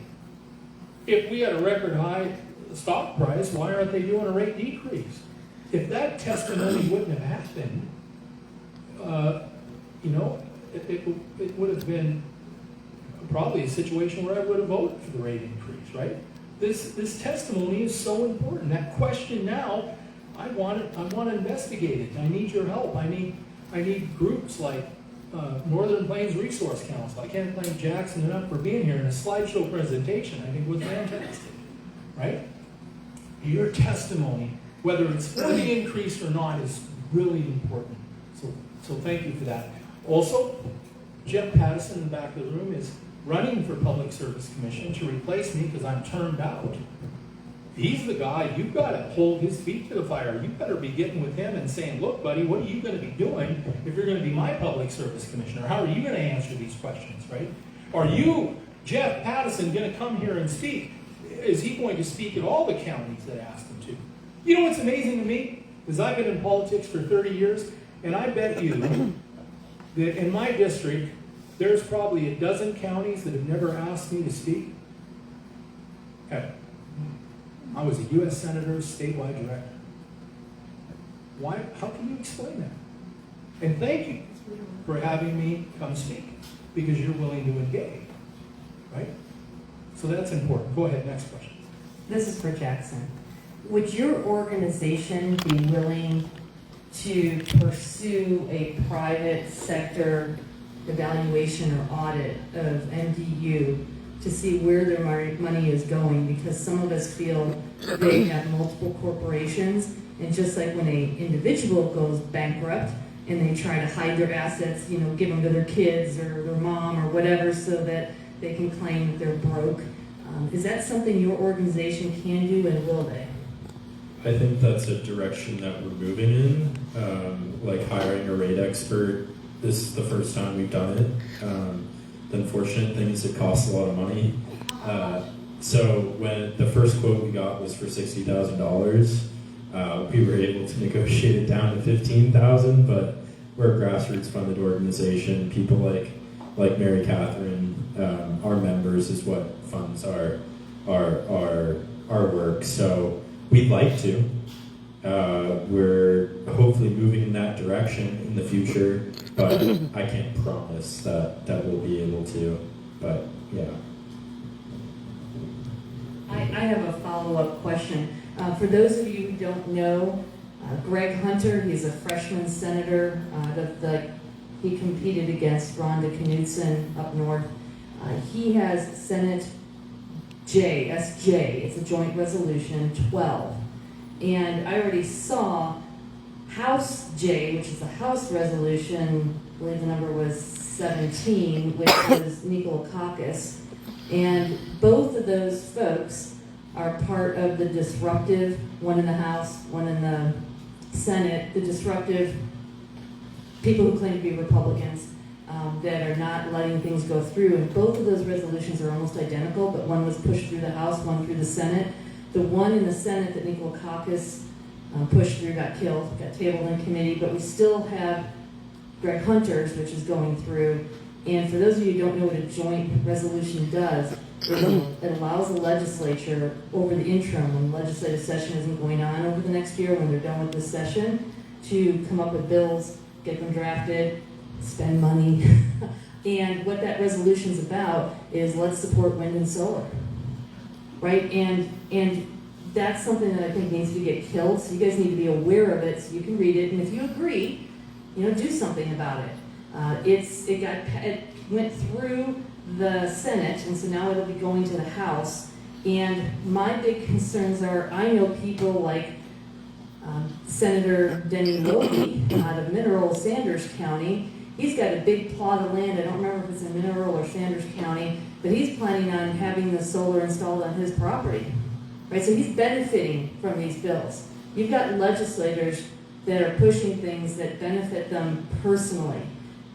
If we had a record high stock price, why aren't they doing a rate decrease? If that testimony wouldn't have happened, you know, it would have been probably a situation where I would have voted for the rate increase, right? This testimony is so important. That question now, I want to investigate it. I need your help. I need groups like Northern Plains Resource Council. I can't thank Jackson enough for being here, and a slideshow presentation I think was fantastic, right? Your testimony, whether it's for the increase or not, is really important. So thank you for that. Also, Jeff Pattison in the back of the room is running for Public Service Commission to replace me because I'm termed out. He's the guy, you've got to hold his feet to the fire. You better be getting with him and saying, look, buddy, what are you going to be doing if you're going to be my Public Service Commissioner? How are you going to answer these questions, right? Are you, Jeff Pattison, going to come here and speak? Is he going to speak at all the counties that asked him to? You know what's amazing to me? Is I've been in politics for 30 years, and I bet you that in my district, there's probably a dozen counties that have never asked me to speak. Okay. I was a U.S. Senator, statewide director. Why? How can you explain that? And thank you for having me come speak, because you're willing to engage, right? So that's important. Go ahead, next question. This is for Jackson. Would your organization be willing to pursue a private sector evaluation or audit of MDU to see where their money is going? Because some of us feel they have multiple corporations, and just like when an individual goes bankrupt and they try to hide their assets, you know, give them to their kids or their mom or whatever so that they can claim that they're broke. Is that something your organization can do, and will they? I think that's a direction that we're moving in, like hiring a rate expert. This is the first time we've done it. The unfortunate thing is it costs a lot of money. So when the first quote we got was for $60,000, we were able to negotiate it down to $15,000, but we're a grassroots funded organization. People like Mary Catherine, our members, is what funds our work. So we'd like to. We're hopefully moving in that direction in the future, but I can't promise that we'll be able to. But yeah. I have a follow-up question. For those of you who don't know, Greg Hunter, he's a freshman senator. He competed against Rhonda Knudsen up north. He has Senate SJ, it's a joint resolution, 12. And I already saw House J, which is the House resolution, I believe the number was 17, which was Nikola Caucus. And both of those folks are part of the disruptive, one in the House, one in the Senate, the disruptive people who claim to be Republicans that are not letting things go through. And both of those resolutions are almost identical, but one was pushed through the House, one through the Senate. The one in the Senate that Nikola Caucus pushed through, got killed, got tabled in committee, but we still have Greg Hunter's, which is going through. And for those of you who don't know what a joint resolution does, it allows the legislature over the interim, when legislative session isn't going on over the next year, when they're done with this session, to come up with bills, get them drafted, spend money. And what that resolution's about is let's support wind and solar, right? And that's something that I think needs to get killed, so you guys need to be aware of it so you can read it, and if you agree, do something about it. It went through the Senate, and so now it'll be going to the House. And my big concerns are, I know people like Senator Denny Wolke out of Mineral, Sanders County. He's got a big plot of land. I don't remember if it's in Mineral or Sanders County, but he's planning on having the solar installed on his property. Right, so he's benefiting from these bills. You've got legislators that are pushing things that benefit them personally.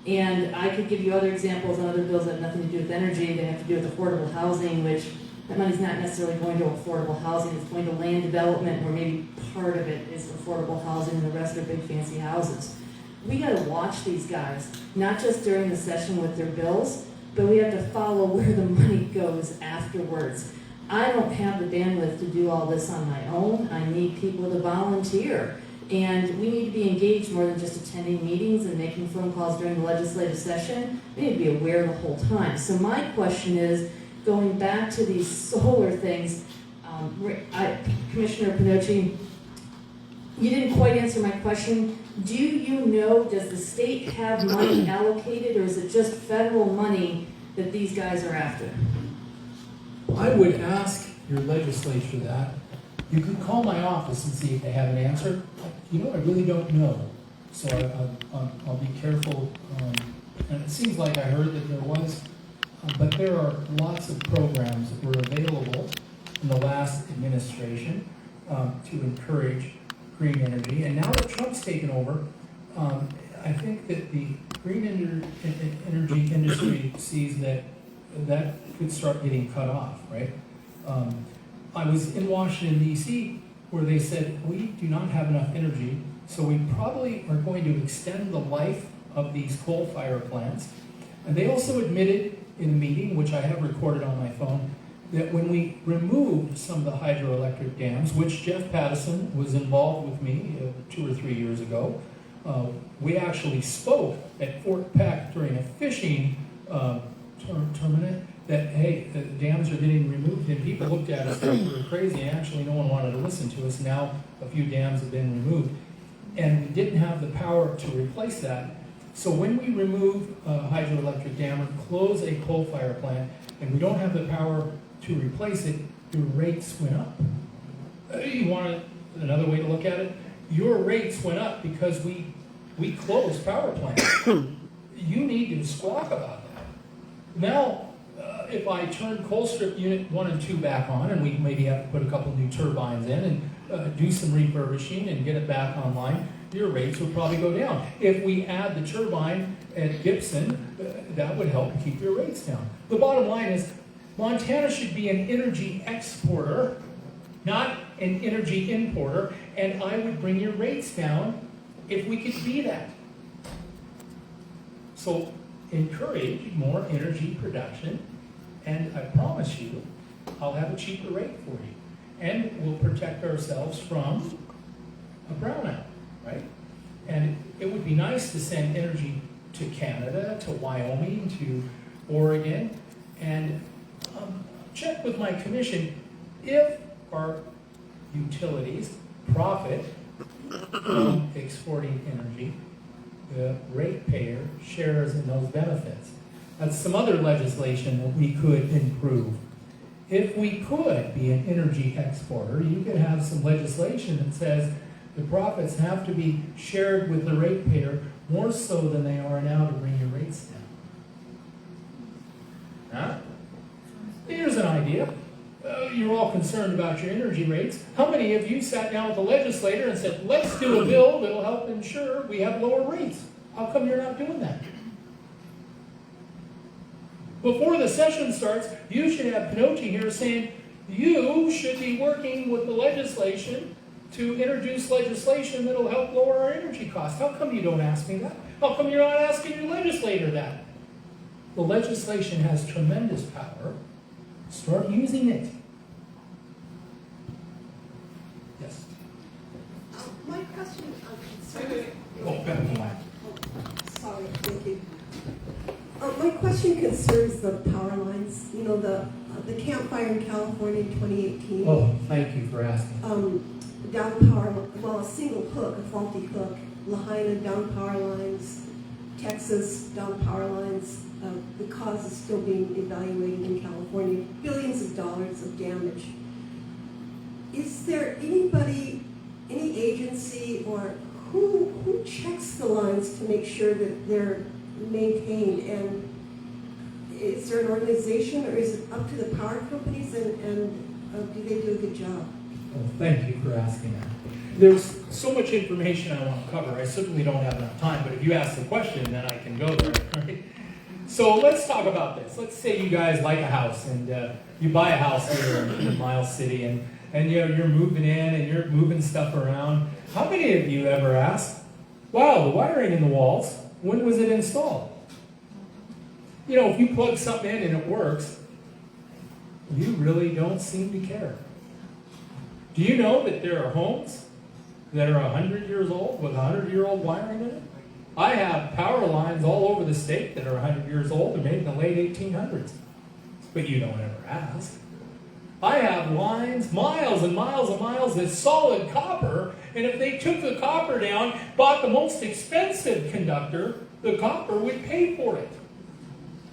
And I could give you other examples on other bills that have nothing to do with energy. They have to do with affordable housing, which that money's not necessarily going to affordable housing. It's going to land development, where maybe part of it is affordable housing and the rest are big fancy houses. We got to watch these guys, not just during the session with their bills, but we have to follow where the money goes afterwards. I don't have the bandwidth to do all this on my own. I need people to volunteer. And we need to be engaged more than just attending meetings and making phone calls during the legislative session. We need to be aware the whole time. So my question is, going back to these solar things, Commissioner Pinocci, you didn't quite answer my question. Do you know, does the state have money allocated, or is it just federal money that these guys are after? I would ask your legislature that. You can call my office and see if they have an answer. I really don't know. So I'll be careful. And it seems like I heard that there was, but there are lots of programs that were available in the last administration to encourage green energy. And now that Trump's taken over, I think that the green energy industry sees that could start getting cut off, right? I was in Washington, D.C., where they said, we do not have enough energy, so we probably are going to extend the life of these coal-fired plants. And they also admitted in a meeting, which I have recorded on my phone, that when we removed some of the hydroelectric dams, which Jeff Pattison was involved with me 2 or 3 years ago, we actually spoke at Fort Peck during a fishing tournament that, hey, the dams are getting removed, and people looked at us like we were crazy, and actually no one wanted to listen to us. Now a few dams have been removed, and we didn't have the power to replace that. So when we remove a hydroelectric dam or close a coal-fired plant, and we don't have the power to replace it, your rates went up. You want another way to look at it? Your rates went up because we closed power plants. You need to squawk about that. Now, if I turn Colstrip Unit 1 and 2 back on, and we maybe have to put a couple new turbines in and do some refurbishing and get it back online, your rates will probably go down. If we add the turbine at Gibson, that would help keep your rates down. The bottom line is, Montana should be an energy exporter, not an energy importer, and I would bring your rates down if we could be that. So encourage more energy production, and I promise you, I'll have a cheaper rate for you. And we'll protect ourselves from a brownout, right? And it would be nice to send energy to Canada, to Wyoming, to Oregon, and check with my commission if our utilities profit from exporting energy, the ratepayer shares in those benefits. That's some other legislation that we could improve. If we could be an energy exporter, you could have some legislation that says the profits have to be shared with the ratepayer more so than they are now to bring your rates down. Huh? Here's an idea. You're all concerned about your energy rates. How many of you sat down with the legislator and said, let's do a bill that'll help ensure we have lower rates? How come you're not doing that? Before the session starts, you should have Pinocci here saying, you should be working with the legislation to introduce legislation that'll help lower our energy costs. How come you don't ask me that? How come you're not asking your legislator that? The legislation has tremendous power. Start using it. Yes. My question concerns... Oh, better than that. Sorry, thank you. My question concerns the power lines. You know, the campfire in California in 2018. Oh, thank you for asking. Down power, well, a single hook, a faulty hook. Lahaina down power lines, Texas down power lines. The cause is still being evaluated in California. Billions of dollars of damage. Is there anybody, any agency, or who checks the lines to make sure that they're maintained? And is there an organization, or is it up to the power companies, and do they do a good job? Well, thank you for asking that. There's so much information I want to cover. I certainly don't have enough time, but if you ask the question, then I can go there. Right? So let's talk about this. Let's say you guys like a house, and you buy a house here in Miles City, and you're moving in, and you're moving stuff around. How many of you ever asked, wow, the wiring in the walls, when was it installed? You know, if you plug something in and it works, you really don't seem to care. Do you know that there are homes that are 100 years old with 100-year-old wiring in it? I have power lines all over the state that are 100 years old and made in the late 1800s. But you don't ever ask. I have lines, miles and miles and miles, that's solid copper, and if they took the copper down, bought the most expensive conductor, the copper would pay for it.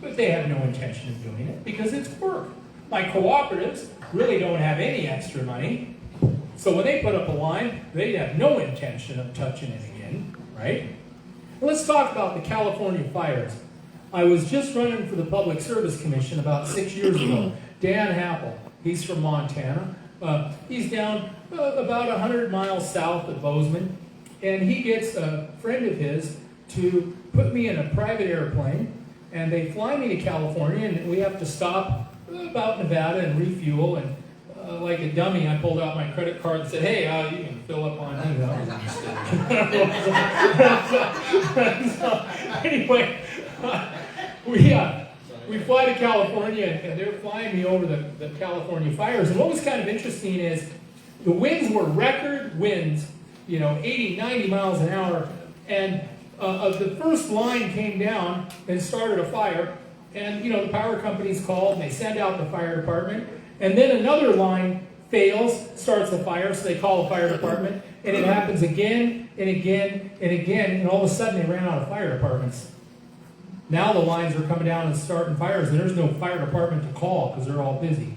But they have no intention of doing it because it's work. My cooperatives really don't have any extra money. So when they put up a line, they have no intention of touching it again, right? Let's talk about the California fires. I was just running for the Public Service Commission about 6 years ago. Dan Happel, he's from Montana. He's down about 100 miles south of Bozeman, and he gets a friend of his to put me in a private airplane, and they fly me to California, and we have to stop about Nevada and refuel, and like a dummy, I pulled out my credit card and said, hey, you can fill up on me. So, anyway, we fly to California, and they're flying me over the California fires. And what was kind of interesting is the winds were record winds, 80, 90 miles an hour. And the first line came down and started a fire. And, the power companies called, and they send out the fire department. And then another line fails, starts a fire, so they call the fire department. And it happens again and again and again. And all of a sudden, they ran out of fire departments. Now the lines are coming down and starting fires, and there's no fire department to call because they're all busy.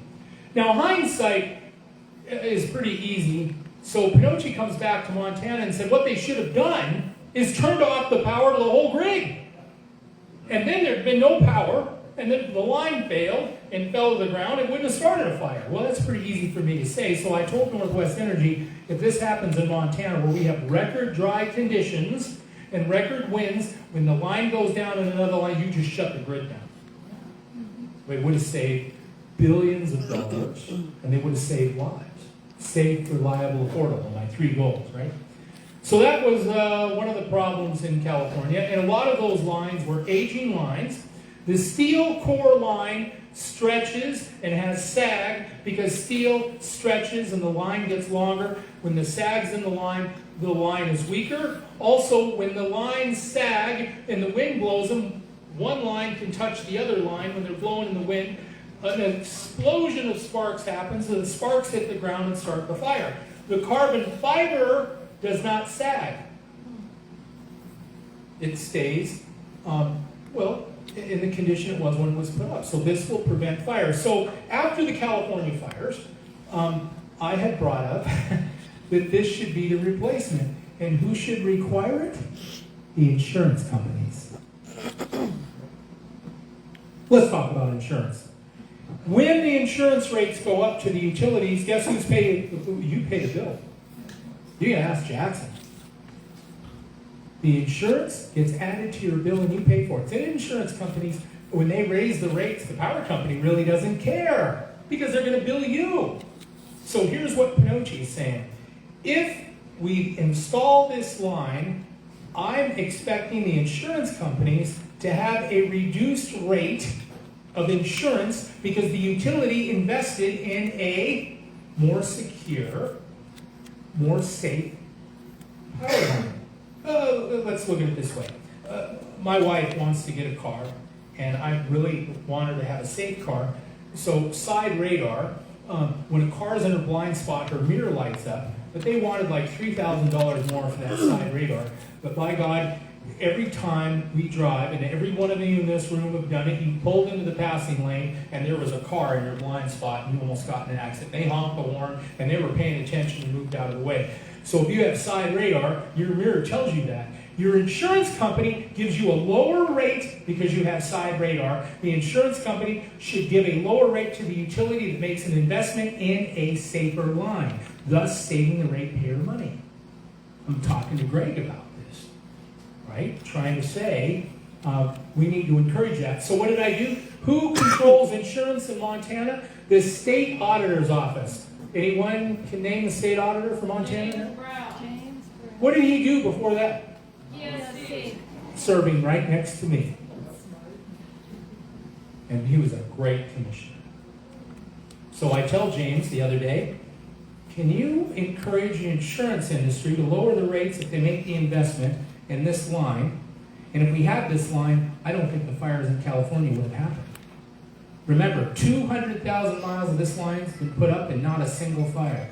Now, hindsight is pretty easy. So Pinocci comes back to Montana and said what they should have done is turned off the power to the whole grid. And then there'd been no power, and then the line failed and fell to the ground, it wouldn't have started a fire. Well, that's pretty easy for me to say. So I told Northwest Energy, if this happens in Montana where we have record dry conditions and record winds, when the line goes down in another line, you just shut the grid down. It would have saved billions of dollars, and they would have saved lives. Safe, reliable, affordable, my 3 goals, right? So that was one of the problems in California, and a lot of those lines were aging lines. The steel core line stretches and has sag because steel stretches and the line gets longer. When the sag's in the line is weaker. Also, when the lines sag and the wind blows them, one line can touch the other line when they're blowing in the wind. An explosion of sparks happens, and the sparks hit the ground and start the fire. The carbon fiber does not sag. It stays, in the condition it was when it was put up. So this will prevent fire. So after the California fires, I had brought up that this should be the replacement. And who should require it? The insurance companies. Let's talk about insurance. When the insurance rates go up to the utilities, guess who's paid? You pay the bill. You can ask Jackson. The insurance gets added to your bill and you pay for it. The insurance companies, when they raise the rates, the power company really doesn't care because they're going to bill you. So here's what Pinocci is saying. if we install this line, I'm expecting the insurance companies to have a reduced rate of insurance because the utility invested in a more secure, more safe power line. Let's look at it this way. My wife wants to get a car, and I really want her to have a safe car. So side radar, when a car's in a blind spot, her mirror lights up, but they wanted like $3,000 more for that side radar. But by God, every time we drive, and every one of you in this room have done it, you pulled into the passing lane and there was a car in your blind spot and you almost got in an accident. They honked the horn and they were paying attention and moved out of the way. So if you have side radar, your mirror tells you that. Your insurance company gives you a lower rate because you have side radar. The insurance company should give a lower rate to the utility that makes an investment in a safer line, thus saving the ratepayer money. I'm talking to Greg about this, right? Trying to say we need to encourage that. So what did I do? Who controls insurance in Montana? The state auditor's office. Anyone can name the state auditor for Montana? What did he do before that? Serving right next to me. And he was a great commissioner. So I tell James the other day, can you encourage the insurance industry to lower the rates if they make the investment in this line? And if we had this line, I don't think the fires in California would have happened. Remember, 200,000 miles of this line has been put up and not a single fire.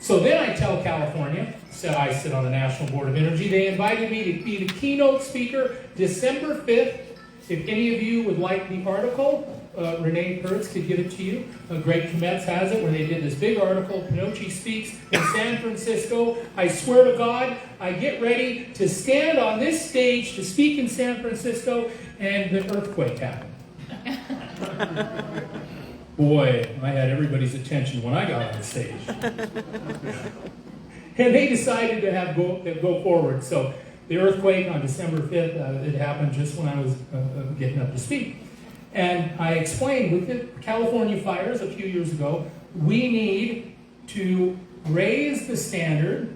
So then I tell California, so I sit on the National Board of Energy, they invited me to be the keynote speaker December 5th. If any of you would like the article, Renee Kurtz could give it to you. Greg Kometz has it, where they did this big article, Pinocci Speaks in San Francisco. I swear to God, I get ready to stand on this stage to speak in San Francisco, and the earthquake happened. Boy, I had everybody's attention when I got on the stage. And they decided to go forward. So the earthquake on December 5th, it happened just when I was getting up to speak. And I explained with the California fires a few years ago, we need to raise the standard.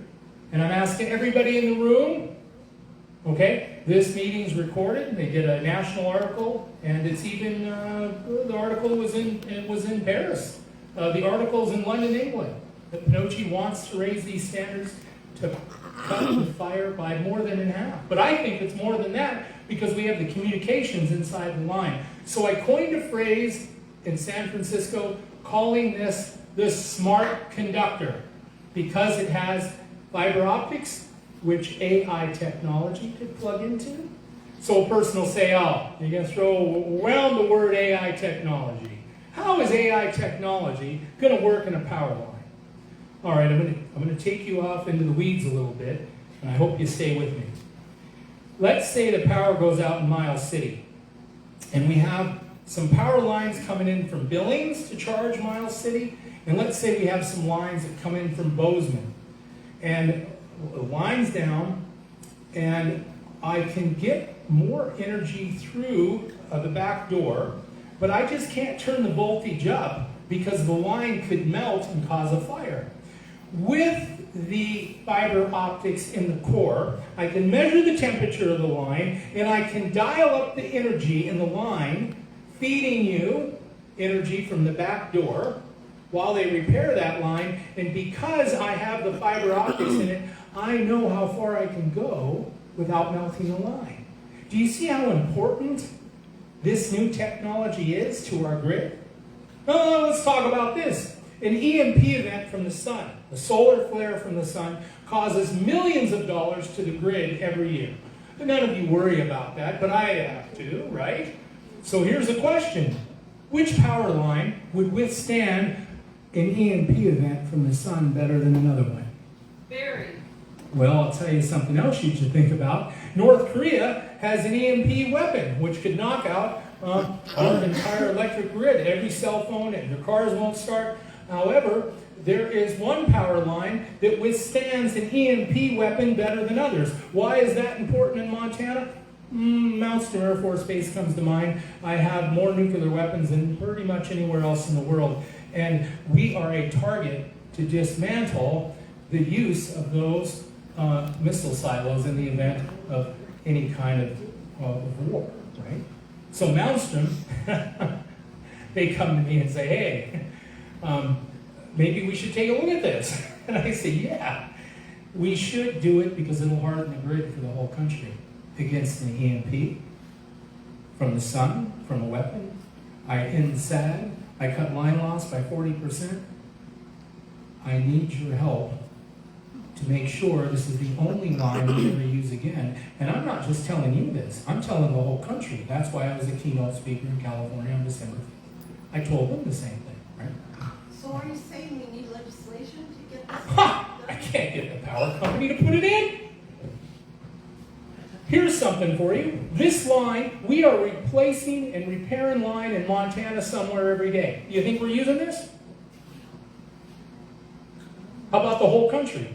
And I'm asking everybody in the room, okay, this meeting's recorded. They did a national article, and it's even, the article was in Paris. The article's in London, England. That Pinocci wants to raise these standards to cut the fire by more than in half. But I think it's more than that because we have the communications inside the line. So I coined a phrase in San Francisco calling this the smart conductor because it has fiber optics, which AI technology could plug into. So a person will say, oh, you're going to throw around the word AI technology. How is AI technology going to work in a power line? All right, I'm going to take you off into the weeds a little bit, and I hope you stay with me. Let's say the power goes out in Miles City, and we have some power lines coming in from Billings to charge Miles City, and let's say we have some lines that come in from Bozeman. And the line's down, and I can get more energy through the back door, but I just can't turn the voltage up because the line could melt and cause a fire. With the fiber optics in the core, I can measure the temperature of the line, and I can dial up the energy in the line, feeding you energy from the back door while they repair that line. And because I have the fiber optics in it, I know how far I can go without melting the line. Do you see how important this new technology is to our grid? Oh, let's talk about this. An EMP event from the sun, a solar flare from the sun, causes millions of dollars to the grid every year. None of you worry about that, but I have to, right? So here's the question. Which power line would withstand an EMP event from the sun better than another one? Very. Well, I'll tell you something else you should think about. North Korea has an EMP weapon, which could knock out our entire electric grid. Every cell phone and your cars won't start. However, there is one power line that withstands an EMP weapon better than others. Why is that important in Montana? Mountain Air Force Base comes to mind. I have more nuclear weapons than pretty much anywhere else in the world. And we are a target to dismantle the use of those missile silos in the event of any kind of war, right? So Malmstrom, they come to me and say, hey, maybe we should take a look at this. And I say, yeah, we should do it because it'll harden the grid for the whole country against an EMP, from the sun, from a weapon. I end the SAG. I cut line loss by 40%. I need your help to make sure this is the only line we ever use again. And I'm not just telling you this. I'm telling the whole country. That's why I was a keynote speaker in California on December 5th. I told them the same thing, right? So are you saying we need legislation to get this Ha! I done? can't get the power company to put it in. Here's something for you. This line, we are replacing and repairing line in Montana somewhere every day. You think we're using this? How about the whole country?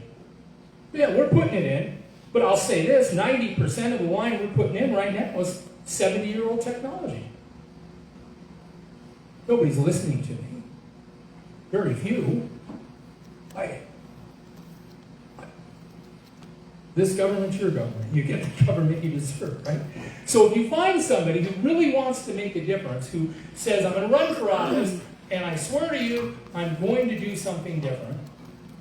Yeah, we're putting it in. But I'll say this, 90% of the line we're putting in right now is 70-year-old technology. Nobody's listening to me. Very few. This government's your government. You get the government you deserve, right? So if you find somebody who really wants to make a difference, who says, I'm going to run for office, and I swear to you, I'm going to do something different,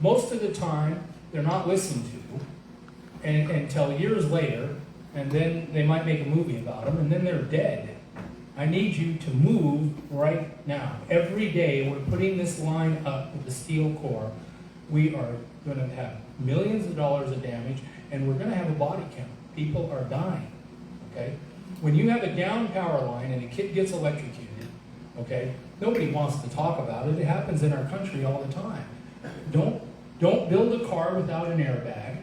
most of the time, they're not listened to until years later, and then they might make a movie about them, and then they're dead. I need you to move right now. Every day, we're putting this line up with the steel core. We are going to have millions of dollars of damage, and we're going to have a body count. People are dying, okay? When you have a down power line and a kid gets electrocuted, okay, nobody wants to talk about it. It happens in our country all the time. Don't build a car without an airbag.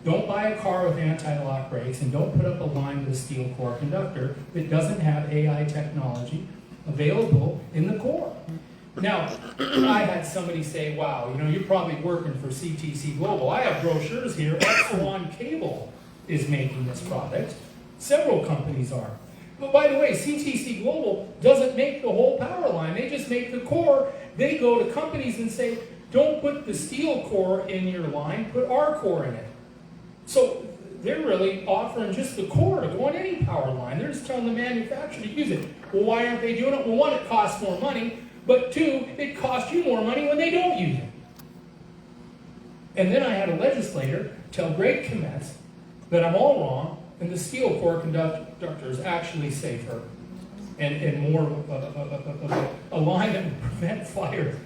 Don't buy a car with anti-lock brakes, and don't put up a line with a steel core conductor that doesn't have AI technology available in the core. Now, I had somebody say, wow, you're probably working for CTC Global. I have brochures here. Epsilon Cable is making this product. Several companies are. But by the way, CTC Global doesn't make the whole power line. They just make the core. They go to companies and say, don't put the steel core in your line, put our core in it. So they're really offering just the core to go on any power line. They're just telling the manufacturer to use it. Well, why aren't they doing it? Well, one, it costs more money. But two, it costs you more money when they don't use it. And then I had a legislator tell Greg Kometz that I'm all wrong, and the steel core conductor is actually safer and more of a line that would prevent fire.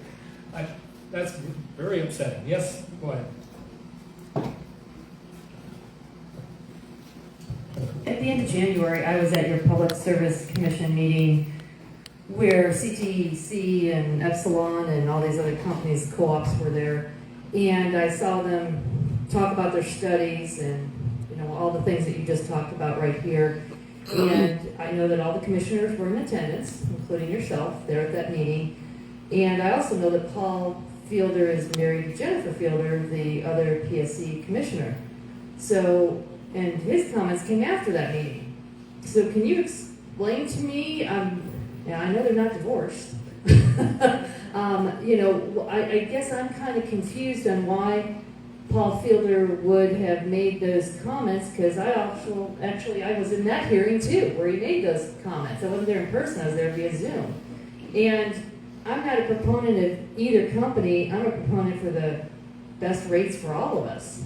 That's very upsetting. Yes, go ahead. At the end of January, I was at your Public Service Commission meeting where CTC and Epsilon and all these other companies, co-ops were there. And I saw them talk about their studies and all the things that you just talked about right here. And I know that all the commissioners were in attendance, including yourself, there at that meeting. And I also know that Paul Fielder is married to Jennifer Fielder, the other PSC commissioner. So, and his comments came after that meeting. So can you explain to me, I know they're not divorced. I guess I'm kind of confused on why Paul Fielder would have made those comments, because I was in that hearing too, where he made those comments. I wasn't there in person, I was there via Zoom. And I'm not a proponent of either company. I'm a proponent for the best rates for all of us,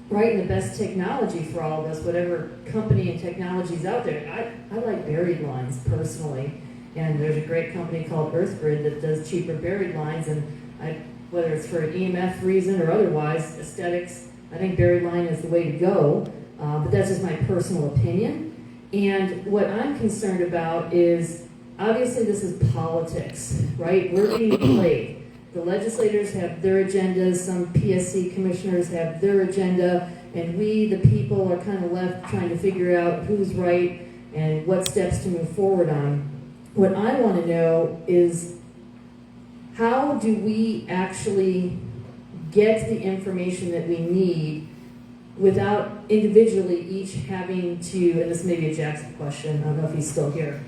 right? And the best technology for all of us, whatever company and technology is out there. I like buried lines personally. And there's a great company called EarthGrid that does cheaper buried lines, and whether it's for an EMF reason or otherwise, aesthetics, I think buried line is the way to go, but that's just my personal opinion. And what I'm concerned about is, obviously this is politics, right? We're being played. The legislators have their agendas, some PSC commissioners have their agenda, and we, the people, are kind of left trying to figure out who's right and what steps to move forward on. What I want to know is, how do we actually get the information that we need without individually each having to, and this may be a Jackson question, I don't know if he's still here,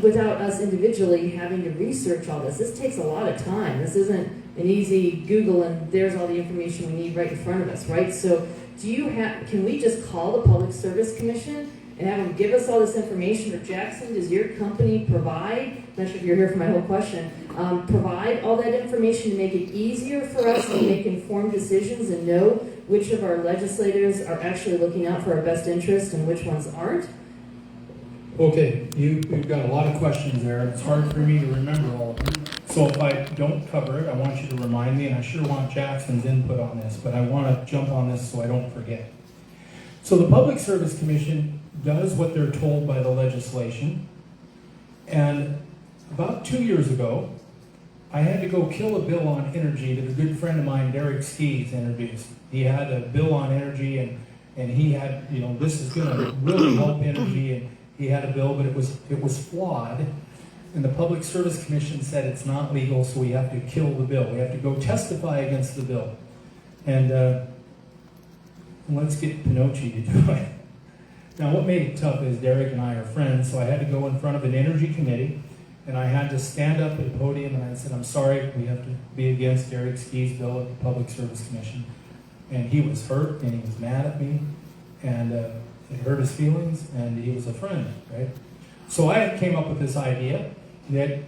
without us individually having to research all this. This takes a lot of time. This isn't an easy Google and there's all the information we need right in front of us, right? So can we just call the Public Service Commission and have them give us all this information? Or Jackson, does your company provide, I'm not sure if you're here for my whole question, provide all that information to make it easier for us to make informed decisions and know which of our legislators are actually looking out for our best interest and which ones aren't? Okay, you've got a lot of questions there. It's hard for me to remember all of them. So if I don't cover it, I want you to remind me, and I sure want Jackson's input on this, but I want to jump on this so I don't forget. So the Public Service Commission does what they're told by the legislation, and about 2 years ago, I had to go kill a bill on energy that a good friend of mine, Derek Skis, introduced. He had a bill on energy, and he had, this is going to really help energy, and he had a bill, but it was flawed. And the Public Service Commission said it's not legal, so we have to kill the bill. We have to go testify against the bill. And let's get Pinocci to do it. Now, what made it tough is Derek and I are friends, so I had to go in front of an energy committee, and I had to stand up at a podium, and I said, I'm sorry, we have to be against Derek Ski's bill at the Public Service Commission. And he was hurt, and he was mad at me, and it hurt his feelings, and he was a friend, right? So I came up with this idea that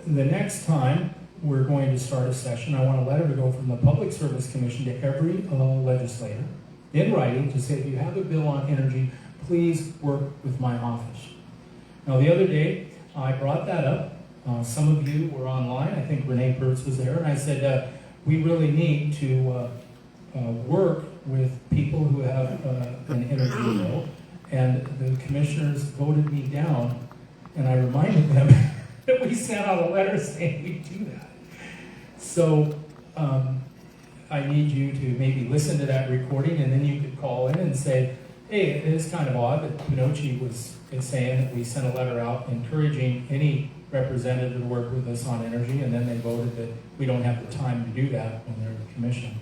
the next time we're going to start a session, I want a letter to go from the Public Service Commission to every legislator in writing to say, if you have a bill on energy, please work with my office. Now, the other day, I brought that up. Some of you were online. I think Renee Pertz was there. And I said, we really need to work with people who have an energy bill. And the commissioners voted me down. And I reminded them that we sent out a letter saying we'd do that. So I need you to maybe listen to that recording, and then you could call in and say, hey, it is kind of odd that Pinocci is saying that we sent a letter out encouraging any representative to work with us on energy, and then they voted that we don't have the time to do that when they're the commission.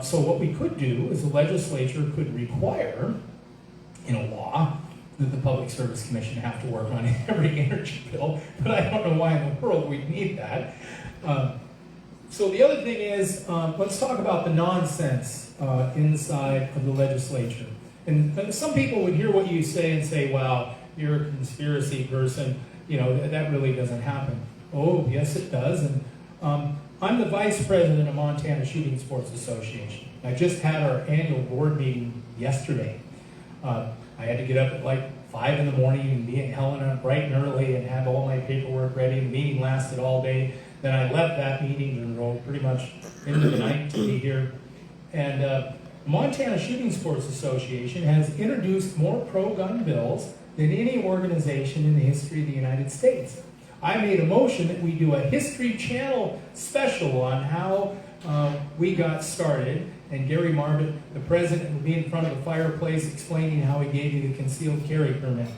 So what we could do is the legislature could require, in a law, that the Public Service Commission have to work on every energy bill, but I don't know why in the world we'd need that. So the other thing is, let's talk about the nonsense inside of the legislature. And some people would hear what you say and say, wow, you're a conspiracy person, that really doesn't happen. Oh, yes it does. And I'm the vice president of Montana Shooting Sports Association. I just had our annual board meeting yesterday. I had to get up at like 5 in the morning and be in Helena bright and early and have all my paperwork ready. The meeting lasted all day. Then I left that meeting and rolled pretty much into the night to be here. And Montana Shooting Sports Association has introduced more pro-gun bills than any organization in the history of the United States. I made a motion that we do a History Channel special on how we got started, and Gary Marmot, the president, would be in front of the fireplace explaining how he gave you the concealed carry permit.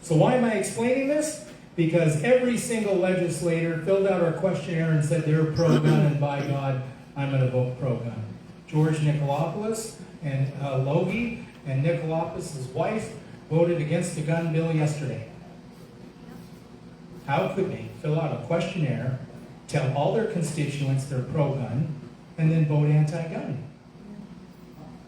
So why am I explaining this? Because every single legislator filled out our questionnaire and said they're pro-gun, and by God, I'm going to vote pro-gun. George Nicolopoulos and Logie and Nicolopoulos' wife voted against the gun bill yesterday. How could they fill out a questionnaire, tell all their constituents they're pro-gun, and then vote anti-gun?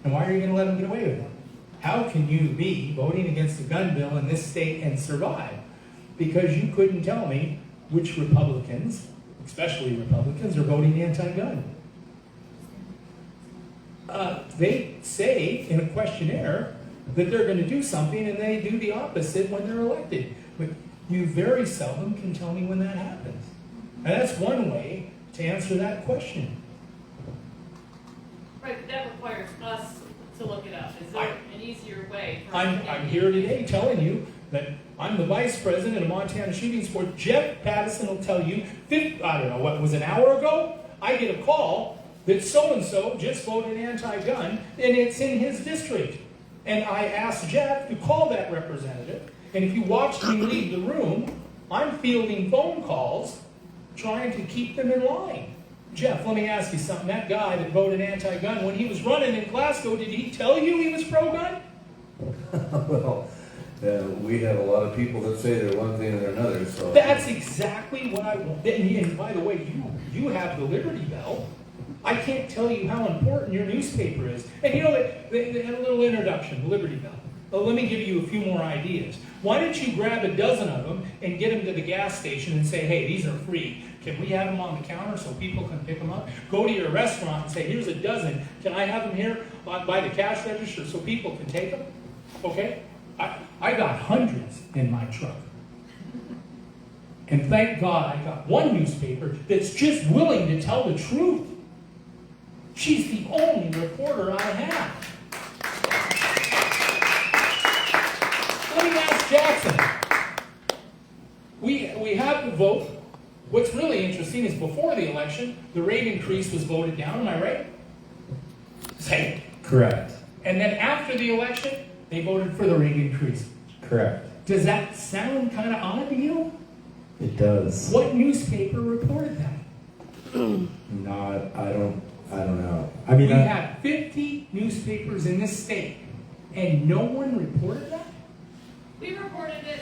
And why are you going to let them get away with it? How can you be voting against the gun bill in this state and survive? Because you couldn't tell me which Republicans, especially Republicans, are voting anti-gun. They say in a questionnaire that they're going to do something, and they do the opposite when they're elected. But you very seldom can tell me when that happens. And that's one way to answer that question. Right, but that requires us to look it up. Is there an easier way? I'm here today telling you that I'm the vice president of Montana Shooting Sports. Jeff Pattison will tell you, I don't know, what was an hour ago? I get a call that so-and-so just voted anti-gun, and it's in his district. And I asked Jeff to call that representative, and if you watched me leave the room, I'm fielding phone calls trying to keep them in line. Jeff, let me ask you something. That guy that voted anti-gun, when he was running in Glasgow, did he tell you he was pro-gun? Well, And we have a lot of people that say they're one thing and they're another, so. That's exactly what I want. And by the way, you have the Liberty Bell. I can't tell you how important your newspaper is. And you know, they had a little introduction, the Liberty Bell. Well, let me give you a few more ideas. Why don't you grab a dozen of them and get them to the gas station and say, hey, these are free. Can we have them on the counter so people can pick them up? Go to your restaurant and say, here's a dozen. Can I have them here by the cash register so people can take them? Okay? I got hundreds in my truck. And thank God I got one newspaper that's just willing to tell the truth. She's the only reporter I have. Let me ask Jackson. We have the vote. What's really interesting is before the election, the rate increase was voted down. Am I right? Say. Correct. And then after the election, they voted for the rate increase. Correct. Does that sound kind of odd to you? It does. What newspaper reported that? I don't know. I mean, we had 50 newspapers in this state, and no one reported that? We reported it.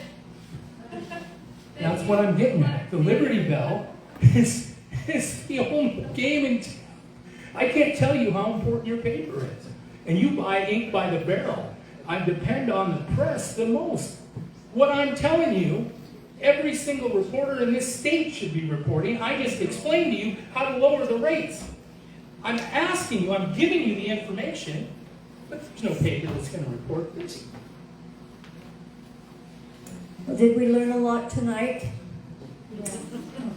That's what I'm getting at. The Liberty Bell is the only game in town. I can't tell you how important your paper is. And you buy ink by the barrel. I depend on the press the most. What I'm telling you, every single reporter in this state should be reporting. I just explained to you how to lower the rates. I'm asking you, I'm giving you the information, but there's no paper that's going to report this. Well, did we learn a lot tonight?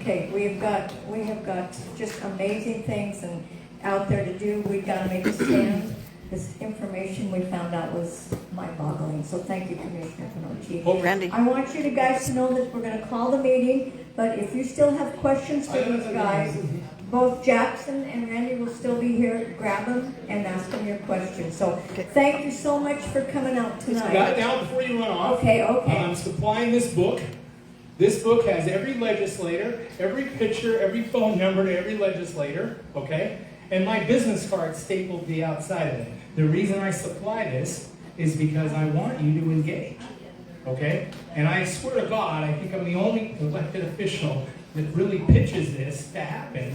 Okay, we have got just amazing things and out there to do. We've got to make a stand. This information we found out was mind-boggling. So thank you, Commissioner Pinocci. Oh, Randy. I want you to guys to know that we're going to call the meeting, but if you still have questions for these guys, both Jackson and Randy will still be here. Grab them and ask them your questions. So thank you so much for coming out tonight. Now, before you run off, Okay. I'm supplying this book. This book has every legislator, every picture, every phone number to every legislator, okay? And my business card stapled to the outside of it. The reason I supply this is because I want you to engage, okay? And I swear to God, I think I'm the only elected official that really pitches this to happen.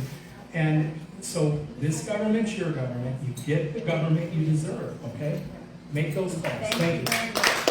And so this government's your government. You get the government you deserve, okay? Make those calls. Thank you.